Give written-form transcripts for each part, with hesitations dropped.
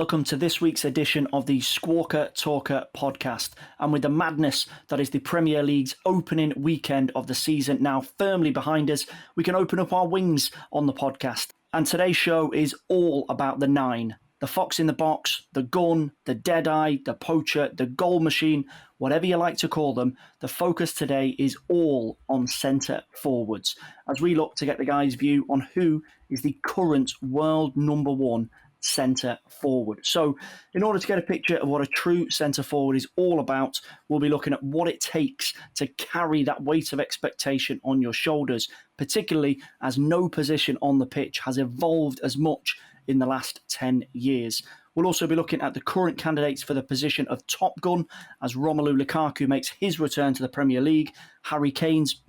welcome to this week's edition of the Squawka Talker Podcast. And with the madness that is the Premier League's opening weekend of the season now firmly behind us, we can open up our wings on the podcast. And today's show is all about the nine. The fox in the box, the gun, the deadeye, the poacher, the goal machine, whatever you like to call them, the focus today is all on centre forwards as we look to get the guys' view on who is the current world number one centre forward. So in order to get a picture of what a true centre forward is all about, we'll be looking at what it takes to carry that weight of expectation on your shoulders, particularly as no position on the pitch has evolved as much in the last 10 years. We'll also be looking at the current candidates for the position of Top Gun as Romelu Lukaku makes his return to the Premier League, Harry Kane's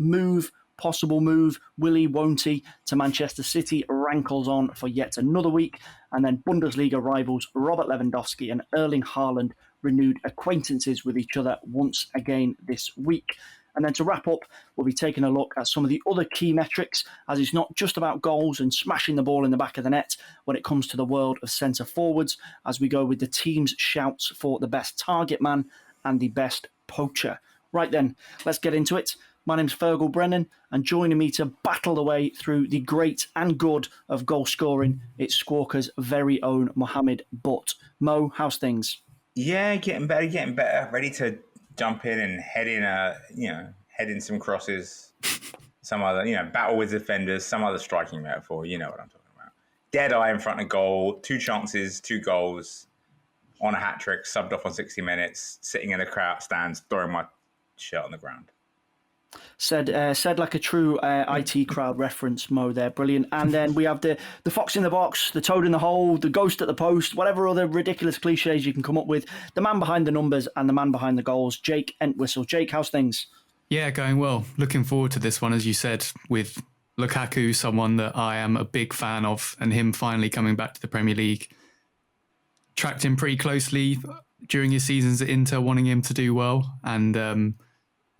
possible move, will he, won't he, to Manchester City rankles on for yet another week, and then Bundesliga rivals Robert Lewandowski and Erling Haaland renewed acquaintances with each other once again this week. And then to wrap up, we'll be taking a look at some of the other key metrics, as it's not just about goals and smashing the ball in the back of the net when it comes to the world of centre forwards, as we go with the team's shouts for the best target man and the best poacher. Right then, let's get into it. My name's Feargal Brennan, and joining me to battle the way through the great and good of goal scoring, it's Squawka's very own Mohammed Butt. Mo, how's things? Yeah, getting better. Ready to jump in and head in some crosses, some other, battle with defenders, some other striking metaphor. You know what I'm talking about. Dead eye in front of goal, 2 chances, 2 goals, on a hat trick, subbed off on 60 minutes, sitting in the crowd stands, throwing my shirt on the ground. Said like a true IT crowd reference, Mo, there. Brilliant. And then we have the fox in the box, the toad in the hole, the ghost at the post, whatever other ridiculous cliches you can come up with. The man behind the numbers and the man behind the goals, Jake Entwistle. Jake, how's things? Yeah, going well. Looking forward to this one, as you said, with Lukaku, someone that I am a big fan of, and him finally coming back to the Premier League. Tracked him pretty closely during his seasons at Inter, wanting him to do well. And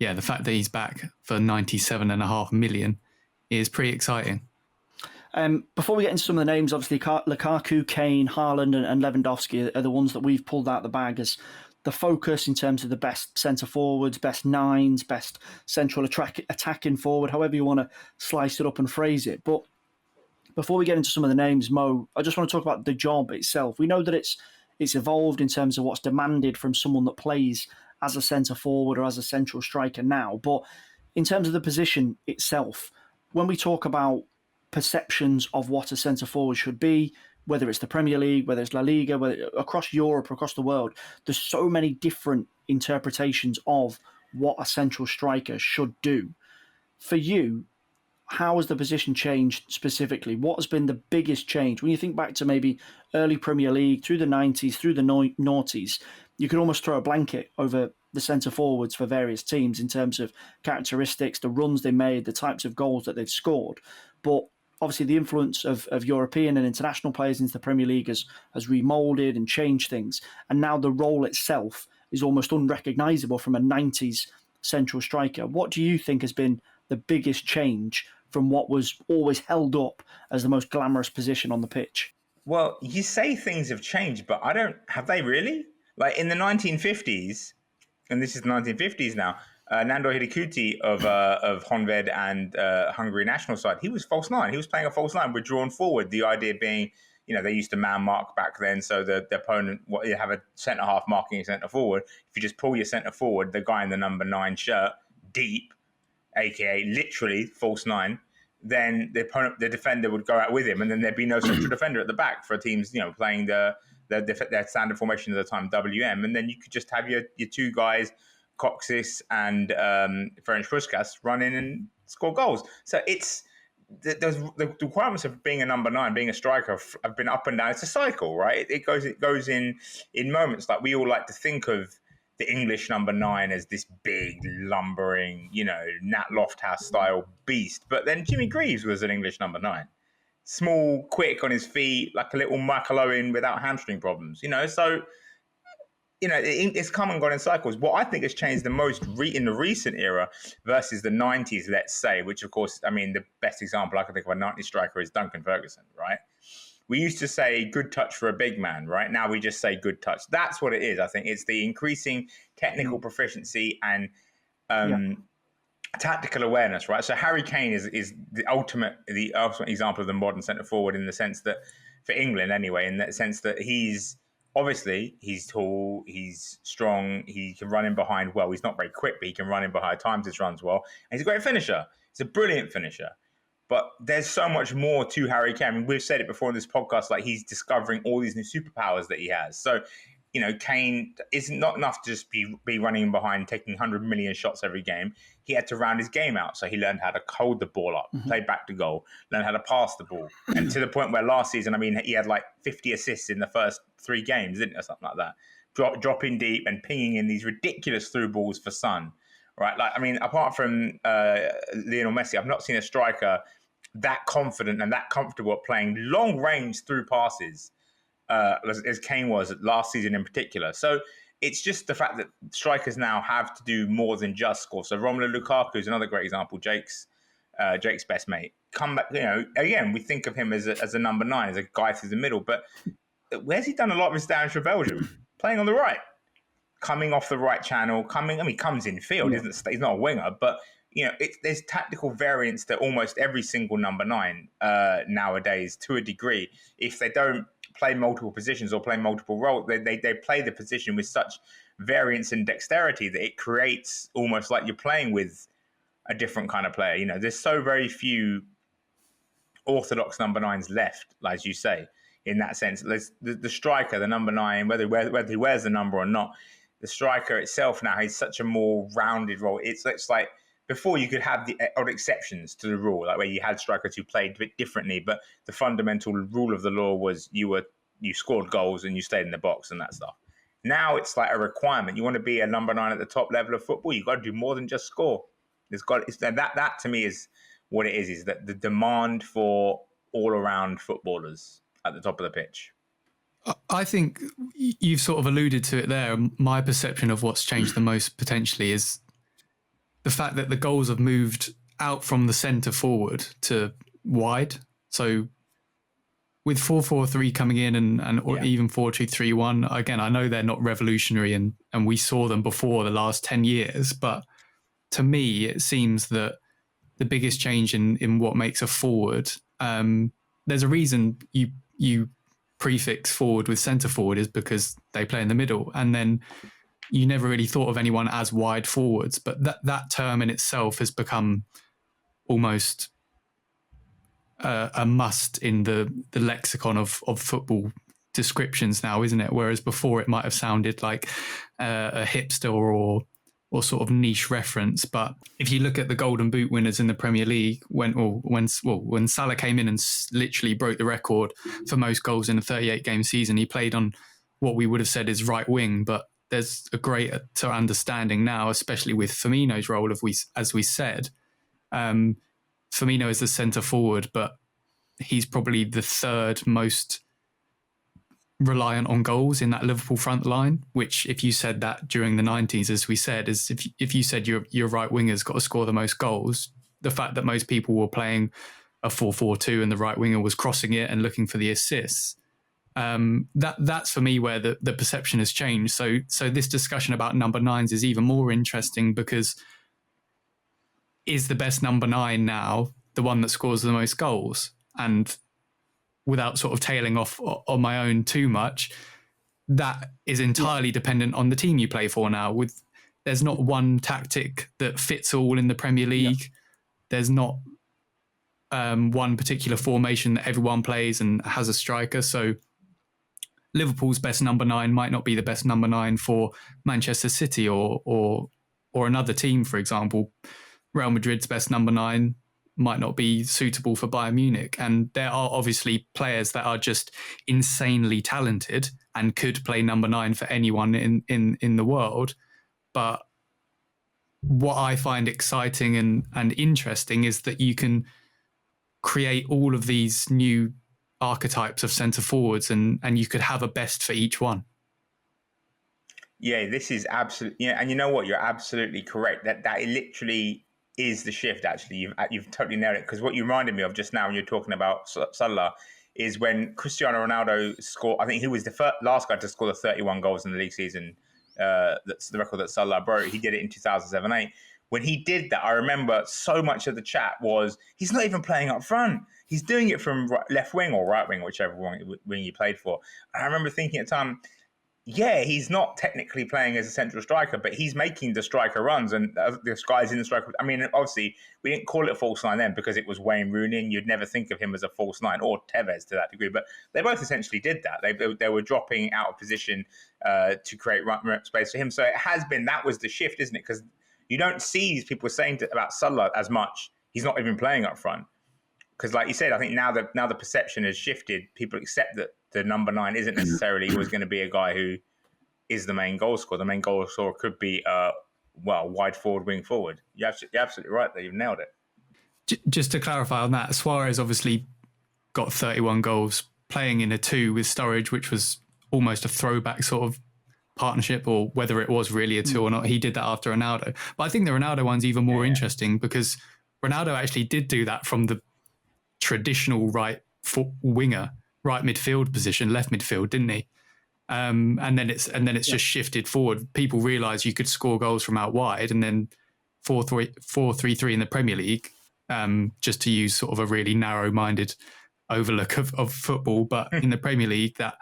the fact that he's back for 97.5 million is pretty exciting. Before we get into some of the names, obviously Lukaku, Kane, Haaland and Lewandowski are the ones that we've pulled out the bag as the focus in terms of the best centre forwards, best nines, best central attacking forward, however you want to slice it up and phrase it. But before we get into some of the names, Mo, I just want to talk about the job itself. We know that it's evolved in terms of what's demanded from someone that plays as a centre forward or as a central striker now. But in terms of the position itself, when we talk about perceptions of what a centre forward should be, whether it's the Premier League, whether it's La Liga, whether across Europe, across the world, there's so many different interpretations of what a central striker should do. For you, how has the position changed specifically? What has been the biggest change? When you think back to maybe early Premier League, through the 90s, through the noughties, you could almost throw a blanket over the centre forwards for various teams in terms of characteristics, the runs they made, the types of goals that they've scored. But obviously the influence of European and international players into the Premier League has remoulded and changed things. And now the role itself is almost unrecognisable from a 90s central striker. What do you think has been the biggest change from what was always held up as the most glamorous position on the pitch? Well, you say things have changed, but have they really? Like in the 1950s, and this is the 1950s now, Nando Hidekuti of Honved and Hungary national side, he was false nine. He was playing a false nine with drawn forward. The idea being, they used to man mark back then, so the opponent, you have a centre half marking a centre forward. If you just pull your centre forward, the guy in the number 9 shirt deep, aka literally false 9, then the opponent, the defender would go out with him, and then there'd be no central defender at the back for teams, playing their standard formation at the time, WM, and then you could just have your 2 guys, Coxis and Ferenc Puskas, run in and score goals. So it's the requirements of being a number 9, being a striker, have been up and down. It's a cycle, right? It goes in moments. Like we all like to think of the English number 9 as this big, lumbering, Nat Lofthouse style beast. But then Jimmy Greaves was an English number 9. Small, quick on his feet, like a little Michael Owen without hamstring problems, So, it's come and gone in cycles. What I think has changed the most in the recent era versus the 90s, let's say, which, of course, the best example I can think of a 90s striker is Duncan Ferguson, right? We used to say good touch for a big man, right? Now we just say good touch. That's what it is. I think it's the increasing technical proficiency and tactical awareness, right? So Harry Kane is the ultimate example of the modern centre forward in the sense that, for England anyway, in that sense that he's tall, he's strong, he can run in behind well. He's not very quick, but he can run in behind times his runs well. And he's a great finisher. He's a brilliant finisher. But there's so much more to Harry Kane. I mean, we've said it before in this podcast, like he's discovering all these new superpowers that he has. So, Kane is not enough to just be running behind, taking 100 million shots every game. He had to round his game out. So he learned how to hold the ball up, play back to goal, learn how to pass the ball. And to the point where last season, I mean, he had like 50 assists in the first 3 games, didn't it? Or something like that. Dropping deep and pinging in these ridiculous through balls for Son. Right? Like, I mean, apart from Lionel Messi, I've not seen a striker that confident and that comfortable at playing long range through passes as Kane was last season in particular. So it's just the fact that strikers now have to do more than just score. So Romelu Lukaku is another great example. Jake's best mate. Come back, again, we think of him as a number 9, as a guy through the middle. But where's he done a lot of his damage for Belgium? Playing on the right, coming off the right channel, he comes in field. He's not a winger, but there's tactical variance to almost every single number 9 nowadays to a degree. If they don't play multiple positions or play multiple roles, they play the position with such variance and dexterity that it creates almost like you're playing with a different kind of player. There's so very few orthodox number 9s left, as you say, in that sense. There's the striker, the number 9, whether he wears the number or not, the striker itself now has such a more rounded role. It's like, before you could have the odd exceptions to the rule, like where you had strikers who played a bit differently, but the fundamental rule of the law was you scored goals and you stayed in the box and that stuff. Now it's like a requirement. You want to be a number 9 at the top level of football, you've got to do more than just score. That to me is what it is that the demand for all-around footballers at the top of the pitch. I think you've sort of alluded to it there. My perception of what's changed the most potentially is the fact that the goals have moved out from the centre forward to wide. So with 4-4-3 coming in or even 4-2-3-1, again, I know they're not revolutionary and we saw them before the last 10 years, but to me, it seems that the biggest change in what makes a forward, there's a reason you prefix forward with centre forward is because they play in the middle. And then you never really thought of anyone as wide forwards, but that term in itself has become almost a must in the lexicon of football descriptions now, isn't it? Whereas before it might have sounded like a hipster or sort of niche reference. But if you look at the Golden Boot winners in the Premier League, when Salah came in and literally broke the record for most goals in a 38-game season, he played on what we would have said is right wing, but there's a greater understanding now, especially with Firmino's role, as we said. Firmino is the centre forward, but he's probably the 3rd most reliant on goals in that Liverpool front line, which if you said that during the 90s, as we said, is if you said your right winger's got to score the most goals, the fact that most people were playing a 4-4-2 and the right winger was crossing it and looking for the assists, that's for me where the perception has changed. So this discussion about number 9s is even more interesting because is the best number 9 now the one that scores the most goals? And without sort of tailing off on my own too much, that is entirely dependent on the team you play for now. There's not one tactic that fits all in the Premier League. Yeah. There's not one particular formation that everyone plays and has a striker. So Liverpool's best number 9 might not be the best number 9 for Manchester City or another team, for example. Real Madrid's best number 9 might not be suitable for Bayern Munich. And there are obviously players that are just insanely talented and could play number 9 for anyone in the world. But what I find exciting and interesting is that you can create all of these new archetypes of centre forwards and you could have a best for each one. Yeah, this is absolutely, and you know what? You're absolutely correct. That literally is the shift. Actually, you've totally nailed it. Because what you reminded me of just now when you're talking about Salah is when Cristiano Ronaldo scored. I think he was the last guy to score the 31 goals in the league season. That's the record that Salah broke. He did it in 2007-8. When he did that, I remember so much of the chat was, he's not even playing up front. He's doing it from left wing or right wing, whichever wing he played for. And I remember thinking at the time, yeah, he's not technically playing as a central striker, but he's making the striker runs, and this guy's in the striker. I mean, obviously, we didn't call it a false nine then because it was Wayne Rooney, and you'd never think of him as a false nine, or Tevez to that degree. But they both essentially did that. They were dropping out of position to create run space for him. So it has been, that was the shift, isn't it? Because you don't see these people saying about Salah as much. He's not even playing up front. Because like you said, I think now the perception has shifted. People accept that the number 9 isn't necessarily always going to be a guy who is the main goal scorer. The main goal scorer could be, wide forward, wing forward. You're absolutely right there. You've nailed it. Just to clarify on that, Suarez obviously got 31 goals playing in a 2 with Sturridge, which was almost a throwback sort of partnership, or whether it was really a 2 or not. He did that after Ronaldo. But I think the Ronaldo one's even more interesting because Ronaldo actually did do that from the traditional right winger, right midfield position, left midfield, didn't he? And then it's just shifted forward. People realise you could score goals from out wide, and then 4-3-3 in the Premier League, just to use sort of a really narrow-minded overlook of football. But in the Premier League, that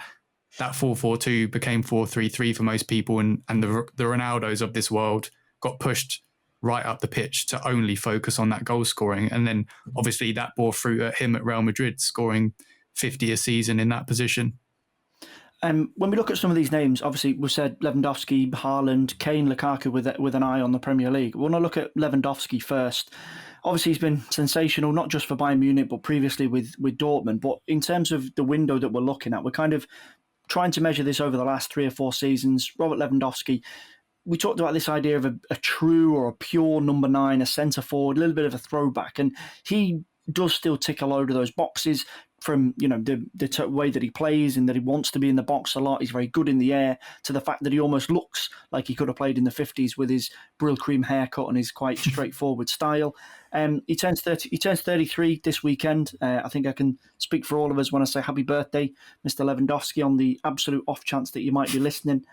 4-4-2 became 4-3-3 for most people, and the Ronaldos of this world got pushed right up the pitch to only focus on that goal scoring. And then obviously that bore fruit at him at Real Madrid, scoring 50 a season in that position. When we look at some of these names, obviously we've said Lewandowski, Haaland, Kane, Lukaku with an eye on the Premier League. We want to look at Lewandowski first. Obviously he's been sensational, not just for Bayern Munich, but previously with Dortmund. But in terms of the window that we're looking at, we're kind of trying to measure this over the last 3 or 4 seasons. Robert Lewandowski, we talked about this idea of a true or a pure number 9, a centre forward, a little bit of a throwback. And he does still tick a load of those boxes from, the way that he plays and that he wants to be in the box a lot. He's very good in the air, to the fact that he almost looks like he could have played in the 50s with his Brill Cream haircut and his quite straightforward style. He turns 33 this weekend. I think I can speak for all of us when I say happy birthday, Mr. Lewandowski, on the absolute off chance that you might be listening.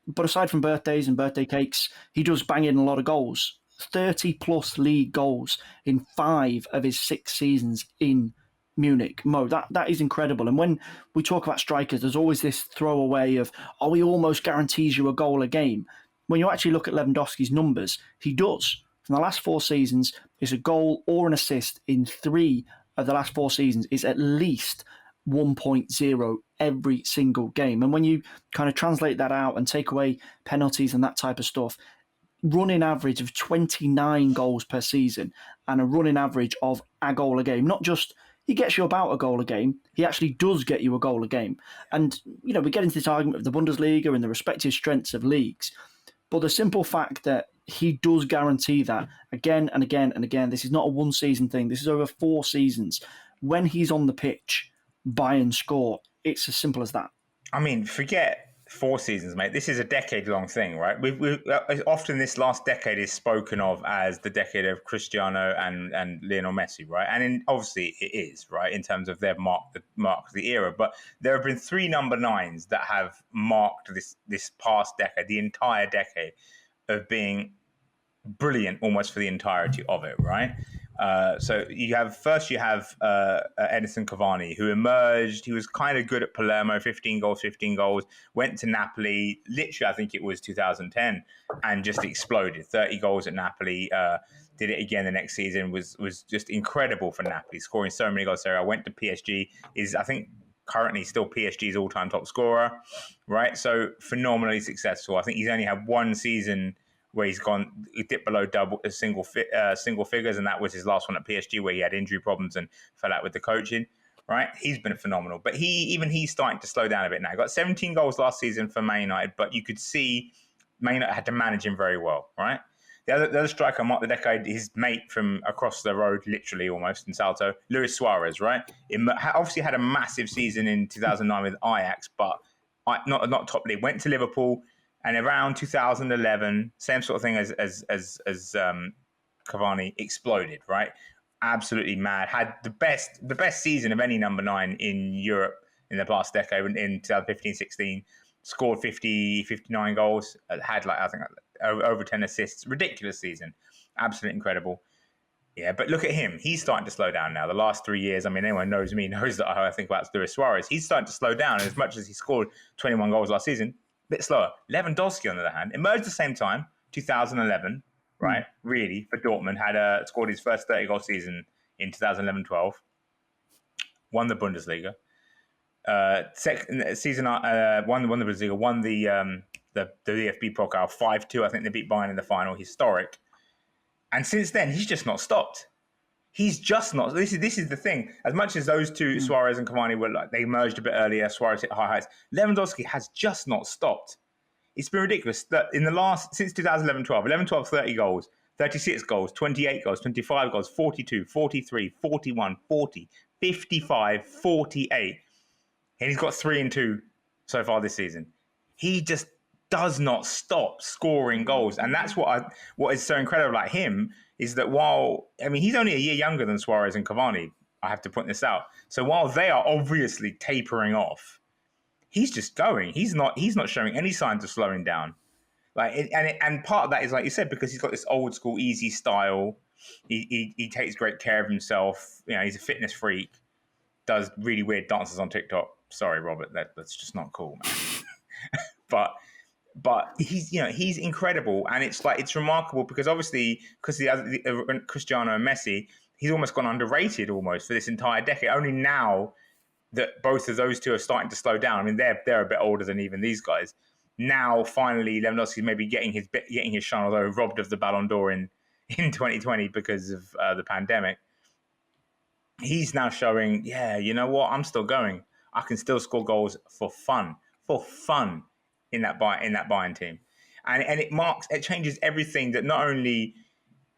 But aside from birthdays and birthday cakes, he does bang in a lot of goals. 30-plus league goals in 5 of his 6 seasons in Munich. Mo, that is incredible. And when we talk about strikers, there's always this throwaway of, he almost guarantees you a goal a game. When you actually look at Lewandowski's numbers, he does. From the last 4 seasons, is a goal or an assist in 3 of the last 4 seasons is at least 1.0 every single game. And when you kind of translate that out and take away penalties and that type of stuff, running average of 29 goals per season and a running average of a goal a game. Not just he gets you about a goal a game, he actually does get you a goal a game. And, we get into this argument of the Bundesliga and the respective strengths of leagues, but the simple fact that he does guarantee that again and again and again, this is not a 1-season thing, this is over 4 seasons. When he's on the pitch, Bayern score. It's as simple as that. I mean, forget 4 seasons, mate. This is a decade-long thing, right? We often this last decade is spoken of as the decade of Cristiano and Lionel Messi, right? And obviously it is, right, in terms of they've marked the era. But there have been 3 number 9s that have marked this past decade, the entire decade, of being brilliant almost for the entirety of it, right? So you have Edison Cavani, who emerged. He was kind of good at Palermo, 15 goals, went to Napoli, literally I think it was 2010, and just exploded. 30 goals at Napoli, did it again the next season, was just incredible for Napoli, scoring so many goals there. I went to PSG, is I think currently still PSG's all-time top scorer, right? So phenomenally successful. I think he's only had 1 season where he dipped below single figures, and that was his last one at PSG, where he had injury problems and fell out with the coaching. Right, he's been phenomenal, but he's starting to slow down a bit now. He got 17 goals last season for Man United, but you could see Man United had to manage him very well. Right, the other striker marked the decade, his mate from across the road, literally almost in Salto, Luis Suarez. Right, obviously had a massive season in 2009 with Ajax, but not top league. Went to Liverpool. And around 2011, same sort of thing as Cavani, exploded, right? absolutely mad. Had the best season of any number 9 in Europe in the past decade in 2015-16. Scored 59 goals. Had I think over 10 assists. Ridiculous season. Absolutely incredible. Yeah, but look at him. He's starting to slow down now. The last 3 years, I mean, anyone knows me knows that how I think about Luis Suarez. He's starting to slow down. As much as he scored 21 goals last season, a bit slower. Lewandowski, on the other hand, emerged at the same time, 2011, right? Really, for Dortmund, had scored his first 30-goal season in 2011-12. Won the Bundesliga. Second season, won the Bundesliga. Won the DFB Pokal 5-2. I think they beat Bayern in the final. Historic. And since then, he's just not stopped. He's just not. This is the thing. As much as those two, Suarez and Cavani, were like they emerged a bit earlier, Suarez hit high heights. Lewandowski has just not stopped. It's been ridiculous that since 2011-12, 30 goals, 36 goals, 28 goals, 25 goals, 42, 43, 41, 40, 55, 48. And he's got 3 and 2 so far this season. He just does not stop scoring goals. And that's what is so incredible about him is that he's only a year younger than Suarez and Cavani, I have to point this out. So while they are obviously tapering off, he's just going. He's not showing any signs of slowing down. And part of that is, like you said, because he's got this old school, easy style. He takes great care of himself. He's a fitness freak, does really weird dances on TikTok. Sorry, Robert, that's just not cool, man. But he's incredible, and it's remarkable because obviously because the Cristiano and Messi, he's almost gone underrated almost for this entire decade. Only now that both of those two are starting to slow down. I mean, they're a bit older than even these guys. Now, finally, Lewandowski may be getting his shine, although robbed of the Ballon d'Or in 2020 because of the pandemic. He's now showing, you know what? I'm still going. I can still score goals for fun in that Bayern team, and it changes everything. That not only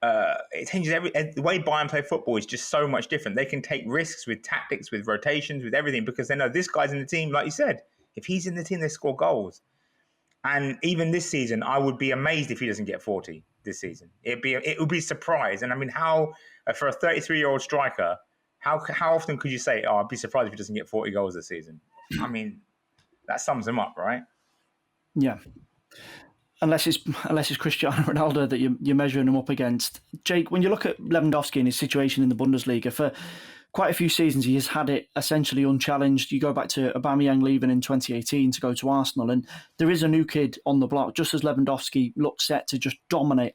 it changes the way Bayern play football is just so much different. They can take risks with tactics, with rotations, with everything because they know this guy's in the team. Like you said, if he's in the team, they score goals. And even this season, I would be amazed if he doesn't get 40 this season. It would be a surprise. And I mean, how for a 33-year-old striker, how often could you say, I'd be surprised if he doesn't get 40 goals this season? I mean, that sums him up, right? Yeah. Unless it's Cristiano Ronaldo that you're measuring him up against. Jake, when you look at Lewandowski and his situation in the Bundesliga, for quite a few seasons he has had it essentially unchallenged. You go back to Aubameyang leaving in 2018 to go to Arsenal, and there is a new kid on the block, just as Lewandowski looks set to just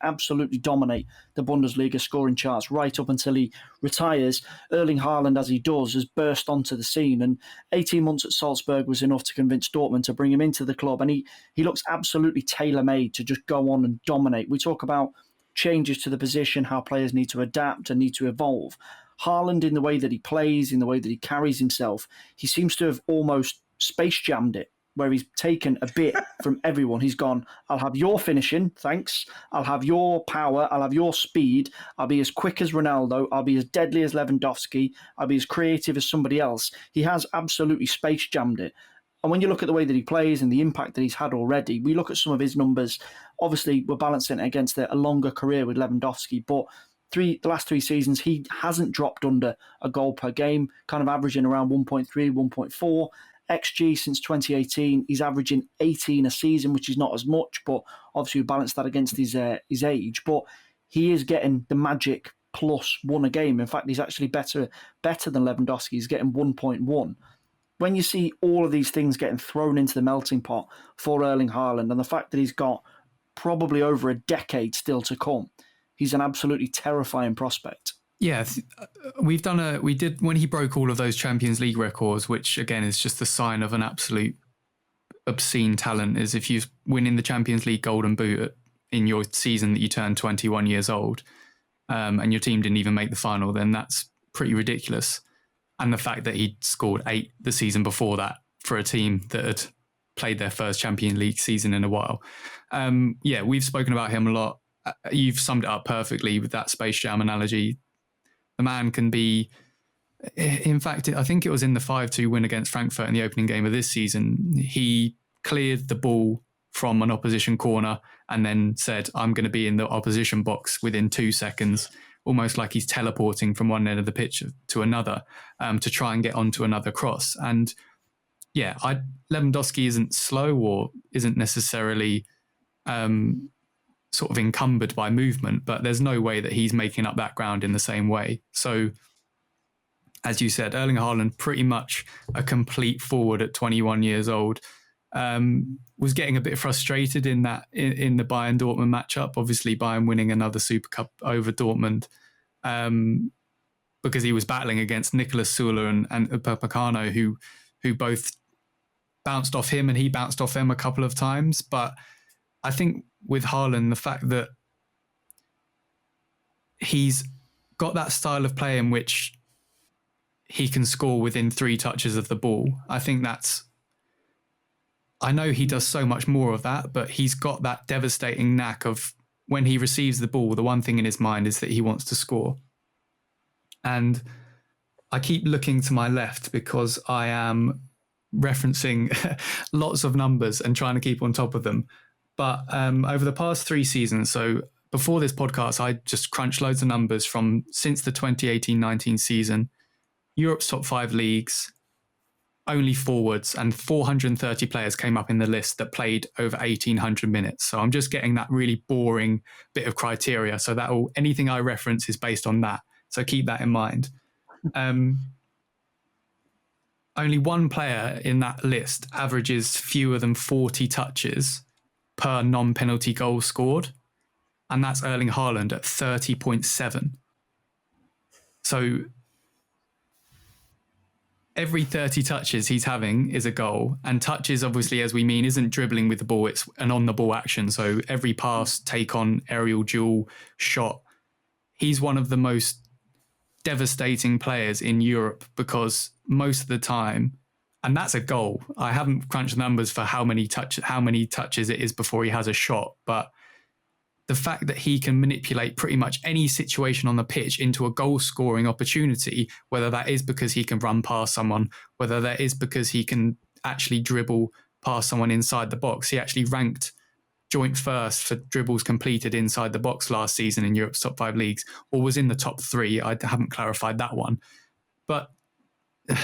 absolutely dominate the Bundesliga scoring charts right up until he retires. Erling Haaland, as he does, has burst onto the scene, and 18 months at Salzburg was enough to convince Dortmund to bring him into the club, and he looks absolutely tailor-made to just go on and dominate. We talk about changes to the position, how players need to adapt and need to evolve. Haaland, in the way that he plays, in the way that he carries himself, he seems to have almost space jammed it, where he's taken a bit from everyone. He's gone, I'll have your finishing, thanks. I'll have your power. I'll have your speed. I'll be as quick as Ronaldo. I'll be as deadly as Lewandowski. I'll be as creative as somebody else. He has absolutely space jammed it. And when you look at the way that he plays and the impact that he's had already, we look at some of his numbers. Obviously, we're balancing it against a longer career with Lewandowski, but the last 3 seasons, he hasn't dropped under a goal per game, kind of averaging around 1.3, 1.4. XG since 2018, he's averaging 18 a season, which is not as much, but obviously we balance that against his age. But he is getting the magic +1 a game. In fact, he's actually better than Lewandowski. He's getting 1.1. When you see all of these things getting thrown into the melting pot for Erling Haaland, and the fact that he's got probably over a decade still to come, he's an absolutely terrifying prospect. Yeah, we did when he broke all of those Champions League records, which again is just the sign of an absolute obscene talent, is if you winning the Champions League Golden Boot in your season that you turned 21 years old, and your team didn't even make the final, then that's pretty ridiculous. And the fact that he scored 8 the season before that for a team that had played their first Champions League season in a while. We've spoken about him a lot. You've summed it up perfectly with that Space Jam analogy. The man can be, in fact, I think it was in the 5-2 win against Frankfurt in the opening game of this season, he cleared the ball from an opposition corner and then said, I'm going to be in the opposition box within 2 seconds almost like he's teleporting from one end of the pitch to another to try and get onto another cross. And yeah, Lewandowski isn't slow or isn't necessarily sort of encumbered by movement, but there's no way that he's making up that ground in the same way. So, as you said, Erling Haaland, pretty much a complete forward at 21 years old, was getting a bit frustrated in the Bayern Dortmund matchup. Obviously, Bayern winning another Super Cup over Dortmund because he was battling against Nicolas Süle and Upamecano, who both bounced off him and he bounced off them a couple of times. But I think with Haaland, the fact that he's got that style of play in which he can score within 3 touches of the ball, I think I know he does so much more of that, but he's got that devastating knack of when he receives the ball, the one thing in his mind is that he wants to score. And I keep looking to my left because I am referencing lots of numbers and trying to keep on top of them. But over the past 3 seasons, so before this podcast, I just crunched loads of numbers from since the 2018-19 season, Europe's top 5 leagues, only forwards, and 430 players came up in the list that played over 1,800 minutes. So I'm just getting that really boring bit of criteria. So that anything I reference is based on that. So keep that in mind. Only one player in that list averages fewer than 40 touches per non-penalty goal scored, and that's Erling Haaland at 30.7. So every 30 touches he's having is a goal, and touches, obviously, as we mean, isn't dribbling with the ball, it's an on-the-ball action. So every pass, take on, aerial duel, shot. He's one of the most devastating players in Europe because most of the time, and that's a goal. I haven't crunched numbers for how many touches it is before he has a shot, but the fact that he can manipulate pretty much any situation on the pitch into a goal-scoring opportunity, whether that is because he can run past someone, whether that is because he can actually dribble past someone inside the box. He actually ranked joint first for dribbles completed inside the box last season in Europe's top 5 leagues, or was in the top 3. I haven't clarified that one. But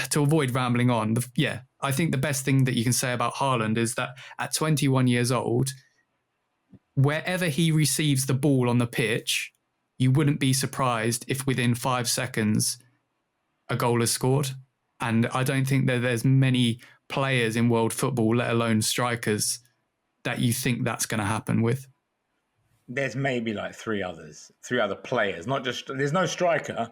to avoid rambling on, I think the best thing that you can say about Haaland is that at 21 years old, wherever he receives the ball on the pitch, you wouldn't be surprised if within 5 seconds a goal is scored. And I don't think that there's many players in world football, let alone strikers, that you think that's going to happen with. There's maybe like 3 other players, not just, there's no striker.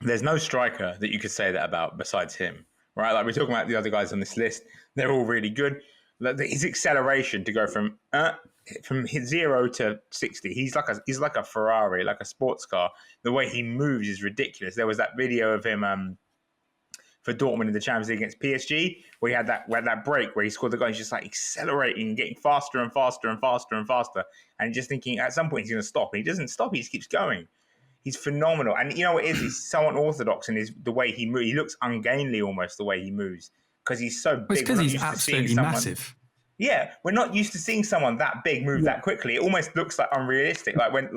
There's no striker that you could say that about besides him, right? Like we're talking about the other guys on this list. They're all really good. His acceleration to go from 0 to 60, he's like a Ferrari, like a sports car. The way he moves is ridiculous. There was that video of him for Dortmund in the Champions League against PSG, where he had that break where he scored the goal. He's just like accelerating, getting faster and faster and faster and faster, and just thinking at some point he's going to stop. And he doesn't stop; he just keeps going. He's phenomenal, and you know what it is? He's so unorthodox in the way he moves. He looks ungainly almost the way he moves because he's so big. It's because he's absolutely massive. Yeah, we're not used to seeing someone that big move that quickly. It almost looks like unrealistic. Like when,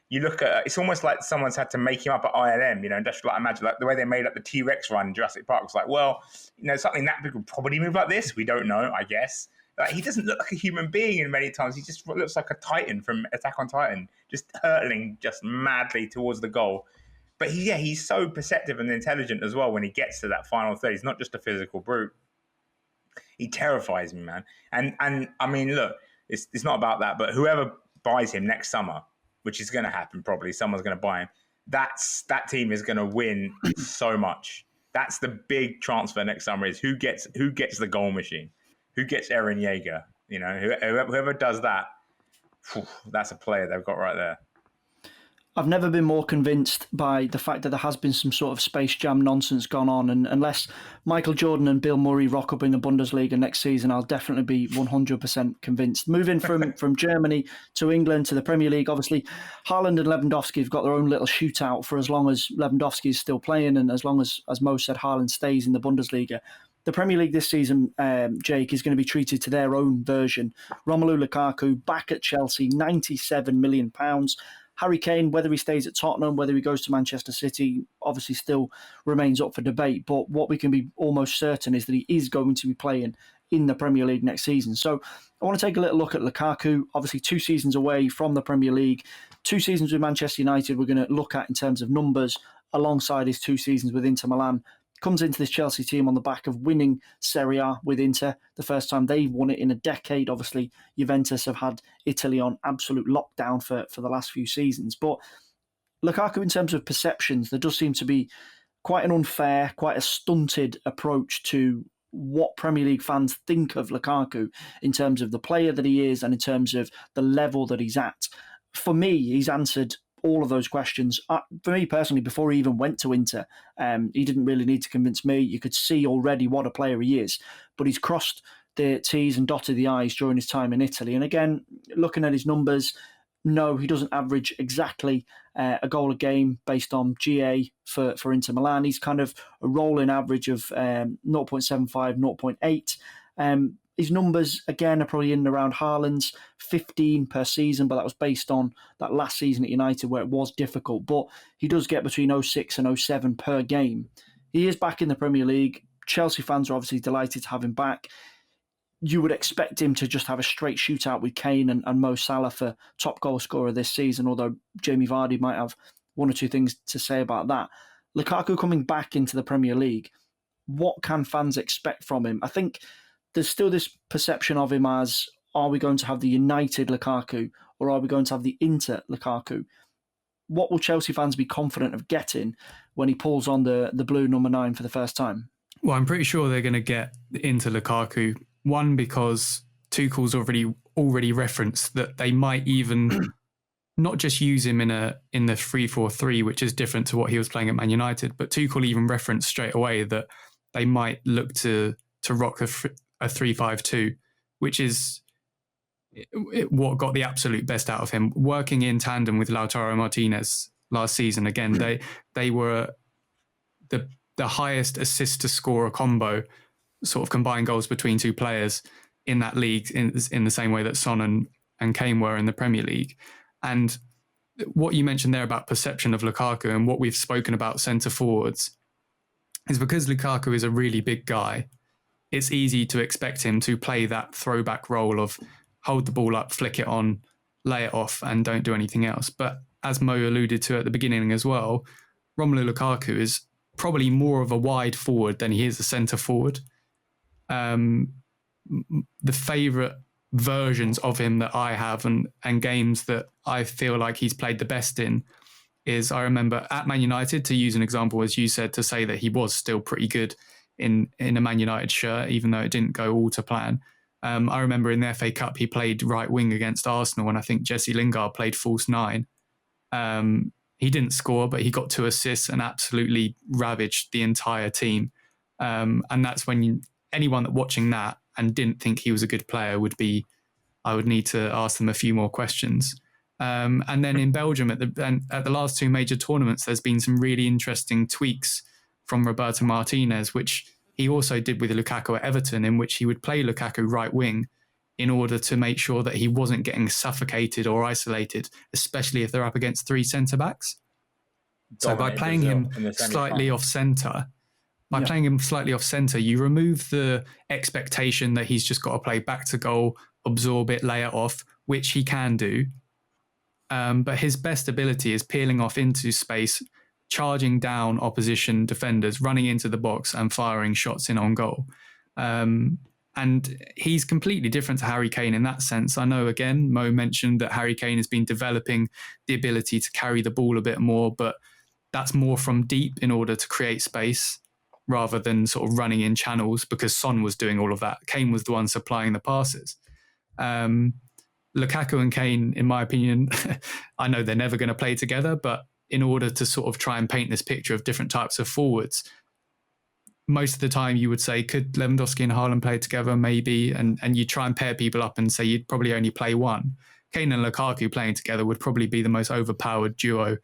you look at, it's almost like someone's had to make him up at ILM, Industrial Light and Magic, like the way they made up the T-Rex run in Jurassic Park. It's like, well, something that big would probably move like this. We don't know, I guess. Like, he doesn't look like a human being in many times. He just looks like a Titan from Attack on Titan, just hurtling just madly towards the goal. But he's so perceptive and intelligent as well when he gets to that final third. He's not just a physical brute. He terrifies me, man. And I mean, look, it's not about that, but whoever buys him next summer, which is going to happen probably, someone's going to buy him, that team is going to win so much. That's the big transfer next summer is who gets the goal machine, who gets Eren Yeager. Whoever does that, that's a player they've got right there. I've never been more convinced by the fact that there has been some sort of Space Jam nonsense gone on, and unless Michael Jordan and Bill Murray rock up in the Bundesliga next season, I'll definitely be 100% convinced. Moving from Germany to England to the Premier League, obviously, Haaland and Lewandowski have got their own little shootout for as long as Lewandowski is still playing and as long as Mo said, Haaland stays in the Bundesliga. the Premier League this season, Jake, is going to be treated to their own version. Romelu Lukaku back at Chelsea, £97 million. Harry Kane, whether he stays at Tottenham, whether he goes to Manchester City, obviously still remains up for debate. But what we can be almost certain is that he is going to be playing in the Premier League next season. So I want to take a little look at Lukaku. Obviously 2 seasons away from the Premier League. 2 seasons with Manchester United we're going to look at in terms of numbers alongside his 2 seasons with Inter Milan. Comes into this Chelsea team on the back of winning Serie A with Inter, the first time they've won it in a decade. Obviously, Juventus have had Italy on absolute lockdown for the last few seasons. But Lukaku, in terms of perceptions, there does seem to be quite an unfair, quite a stunted approach to what Premier League fans think of Lukaku in terms of the player that he is and in terms of the level that he's at. For me, he's answered all of those questions. For me personally, before he even went to Inter, he didn't really need to convince me. You could see already what a player he is, but he's crossed the T's and dotted the I's during his time in Italy. And again, looking at his numbers, no, he doesn't average exactly a goal a game based on GA for Inter Milan. He's kind of a rolling average of 0.75, 0.8. His numbers, again, are probably in and around Haaland's, 15 per season, but that was based on that last season at United where it was difficult. But he does get between 0.6 and 0.7 per game. He is back in the Premier League. Chelsea fans are obviously delighted to have him back. You would expect him to just have a straight shootout with Kane and Mo Salah for top goal scorer this season, although Jamie Vardy might have 1 or 2 things to say about that. Lukaku coming back into the Premier League, what can fans expect from him? I think there's still this perception of him as, are we going to have the United Lukaku or are we going to have the Inter Lukaku? What will Chelsea fans be confident of getting when he pulls on the blue number 9 for the first time? Well, I'm pretty sure they're going to get the Inter Lukaku. One, because Tuchel's already referenced that they might even not just use him in the 3-4-3, which is different to what he was playing at Man United, but Tuchel even referenced straight away that they might look to rock a 3-5-2, which is what got the absolute best out of him. Working in tandem with Lautaro Martinez last season, again, they were the highest assist to scorer combo, sort of combined goals between 2 players in that league in the same way that Son and Kane were in the Premier League. And what you mentioned there about perception of Lukaku and what we've spoken about centre forwards is because Lukaku is a really big guy, it's easy to expect him to play that throwback role of hold the ball up, flick it on, lay it off, and don't do anything else. But as Mo alluded to at the beginning as well, Romelu Lukaku is probably more of a wide forward than he is a centre forward. The favourite versions of him that I have and games that I feel like he's played the best in is, I remember at Man United, to use an example, as you said, to say that he was still pretty good in a Man United shirt, even though it didn't go all to plan. I remember in the FA Cup, he played right wing against Arsenal, and I think Jesse Lingard played false 9. He didn't score, but he got 2 assists and absolutely ravaged the entire team. And that's when anyone that watching that and didn't think he was a good player I would need to ask them a few more questions. And then in Belgium at the last 2 major tournaments, there's been some really interesting tweaks from Roberto Martinez, which he also did with Lukaku at Everton, in which he would play Lukaku right wing in order to make sure that he wasn't getting suffocated or isolated, especially if they're up against 3 centre-backs. So by playing him slightly off centre, you remove the expectation that he's just got to play back to goal, absorb it, lay it off, which he can do. But his best ability is peeling off into space, charging down opposition defenders, running into the box and firing shots in on goal. And he's completely different to Harry Kane in that sense. I know, again, Mo mentioned that Harry Kane has been developing the ability to carry the ball a bit more, but that's more from deep in order to create space rather than sort of running in channels, because Son was doing all of that. Kane was the one supplying the passes. Lukaku and Kane, in my opinion, I know they're never going to play together, but in order to sort of try and paint this picture of different types of forwards, most of the time you would say, could Lewandowski and Haaland play together? Maybe. And you try and pair people up and say you'd probably only play one. Kane and Lukaku playing together would probably be the most overpowered duo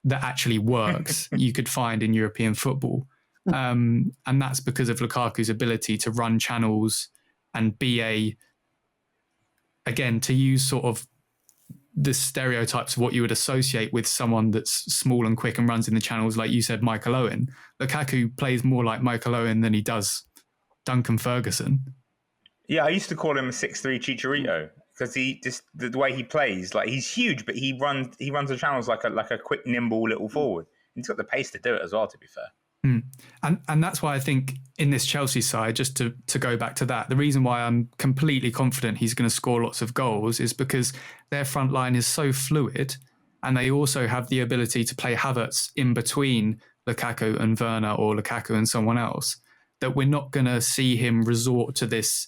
that actually works you could find in European football. And that's because of Lukaku's ability to run channels and be again, to use sort of the stereotypes of what you would associate with someone that's small and quick and runs in the channels, like you said, Michael Owen. Lukaku plays more like Michael Owen than he does Duncan Ferguson. Yeah, I used to call him a 6'3" Chicharito because he just the way he plays, like he's huge, but he runs the channels like a quick, nimble little forward. He's got the pace to do it as well, to be fair. And that's why I think in this Chelsea side, just to go back to that, the reason why I'm completely confident he's going to score lots of goals is because their front line is so fluid, and they also have the ability to play Havertz in between Lukaku and Werner, or Lukaku and someone else, that we're not going to see him resort to this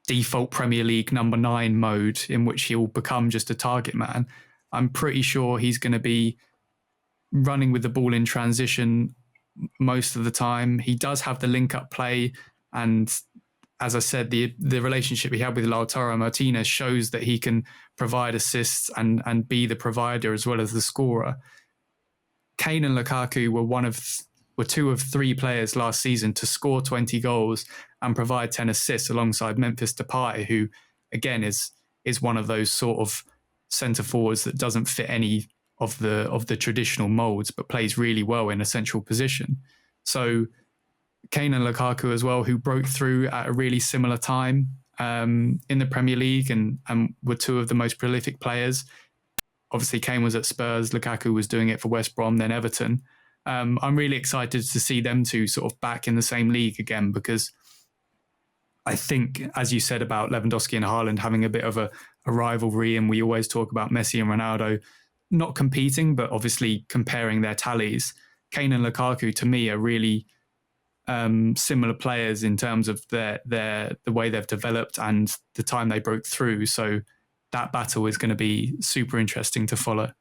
default Premier League number 9 mode in which he'll become just a target man. I'm pretty sure he's going to be running with the ball in transition most of the time. He does have the link-up play, and as I said, the relationship he had with Lautaro Martinez shows that he can provide assists and be the provider as well as the scorer. Kane and Lukaku were 2 of 3 players last season to score 20 goals and provide 10 assists alongside Memphis Depay, who again is one of those sort of centre forwards that doesn't fit any of the traditional molds, but plays really well in a central position. So Kane and Lukaku as well, who broke through at a really similar time in the Premier League and were 2 of the most prolific players. Obviously, Kane was at Spurs, Lukaku was doing it for West Brom, then Everton. I'm really excited to see them 2 sort of back in the same league again, because I think, as you said about Lewandowski and Haaland having a bit of a rivalry, and we always talk about Messi and Ronaldo not competing, but obviously comparing their tallies. Kane and Lukaku, to me, are really similar players in terms of the way they've developed and the time they broke through. So that battle is going to be super interesting to follow.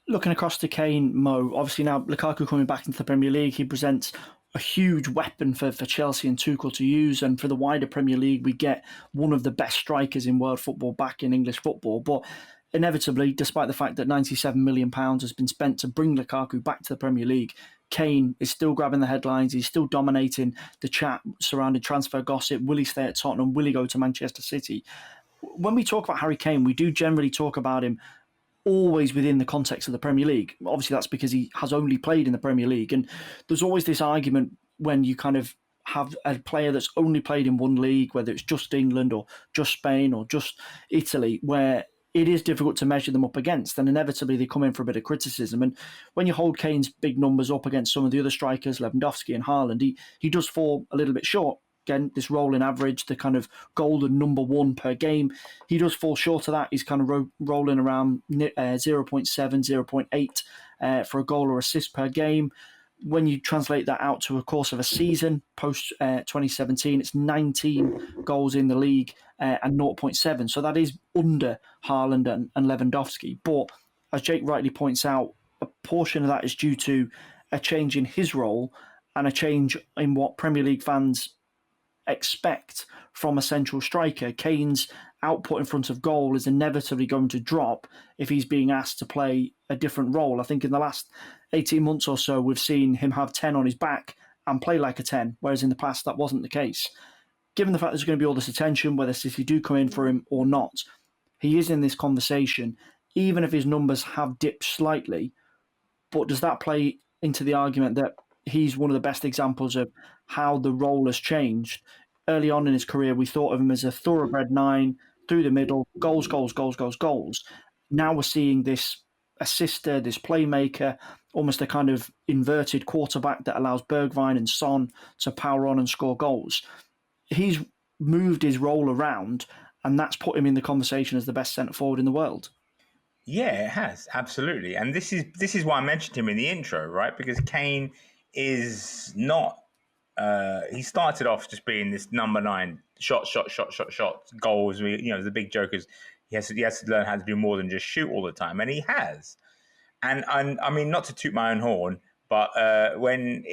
Looking across to Kane, Mo, obviously now Lukaku coming back into the Premier League, he presents a huge weapon for Chelsea and Tuchel to use, and for the wider Premier League, we get one of the best strikers in world football back in English football. But inevitably, despite the fact that £97 million has been spent to bring Lukaku back to the Premier League, Kane is still grabbing the headlines. He's still dominating the chat surrounding transfer gossip. Will he stay at Tottenham? Will he go to Manchester City? When we talk about Harry Kane, we do generally talk about him always within the context of the Premier League. Obviously, that's because he has only played in the Premier League. And there's always this argument when you kind of have a player that's only played in one league, whether it's just England or just Spain or just Italy, where it is difficult to measure them up against, and inevitably they come in for a bit of criticism. And when you hold Kane's big numbers up against some of the other strikers, Lewandowski and Haaland, he does fall a little bit short. Again, this rolling average, the kind of golden number 1 per game, he does fall short of that. He's kind of rolling around 0.7, 0.8 for a goal or assist per game. When you translate that out to a course of a season, post 2017, it's 19 goals in the league and 0.7. So that is under Haaland and Lewandowski. But as Jake rightly points out, a portion of that is due to a change in his role and a change in what Premier League fans expect from a central striker. Kane's output in front of goal is inevitably going to drop if he's being asked to play a different role. I think in the last 18 months or so, we've seen him have 10 on his back and play like a 10, whereas in the past that wasn't the case. Given the fact there's going to be all this attention, whether City do come in for him or not, he is in this conversation, even if his numbers have dipped slightly. But does that play into the argument that he's one of the best examples of how the role has changed? Early on in his career, we thought of him as a thoroughbred 9, through the middle, goals. Now we're seeing this assister, this playmaker, almost a kind of inverted quarterback that allows Bergwijn and Son to power on and score goals. He's moved his role around, and that's put him in the conversation as the best centre forward in the world. Yeah, it has, absolutely. And this is why I mentioned him in the intro, right? Because Kane is not... he started off just being this number 9, shot, goals. The big joke is he has to learn how to do more than just shoot all the time, and he has. And I mean, not to toot my own horn, but when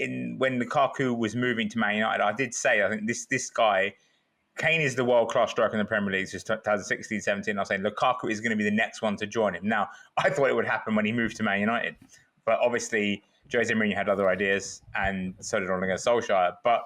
Lukaku was moving to Man United, I did say I think this guy, Kane, is the world-class striker in the Premier League since 2016-17. I was saying Lukaku is going to be the next one to join him. Now, I thought it would happen when he moved to Man United, but obviously Jose Mourinho had other ideas, and so did Ole Gunnar Solskjaer. But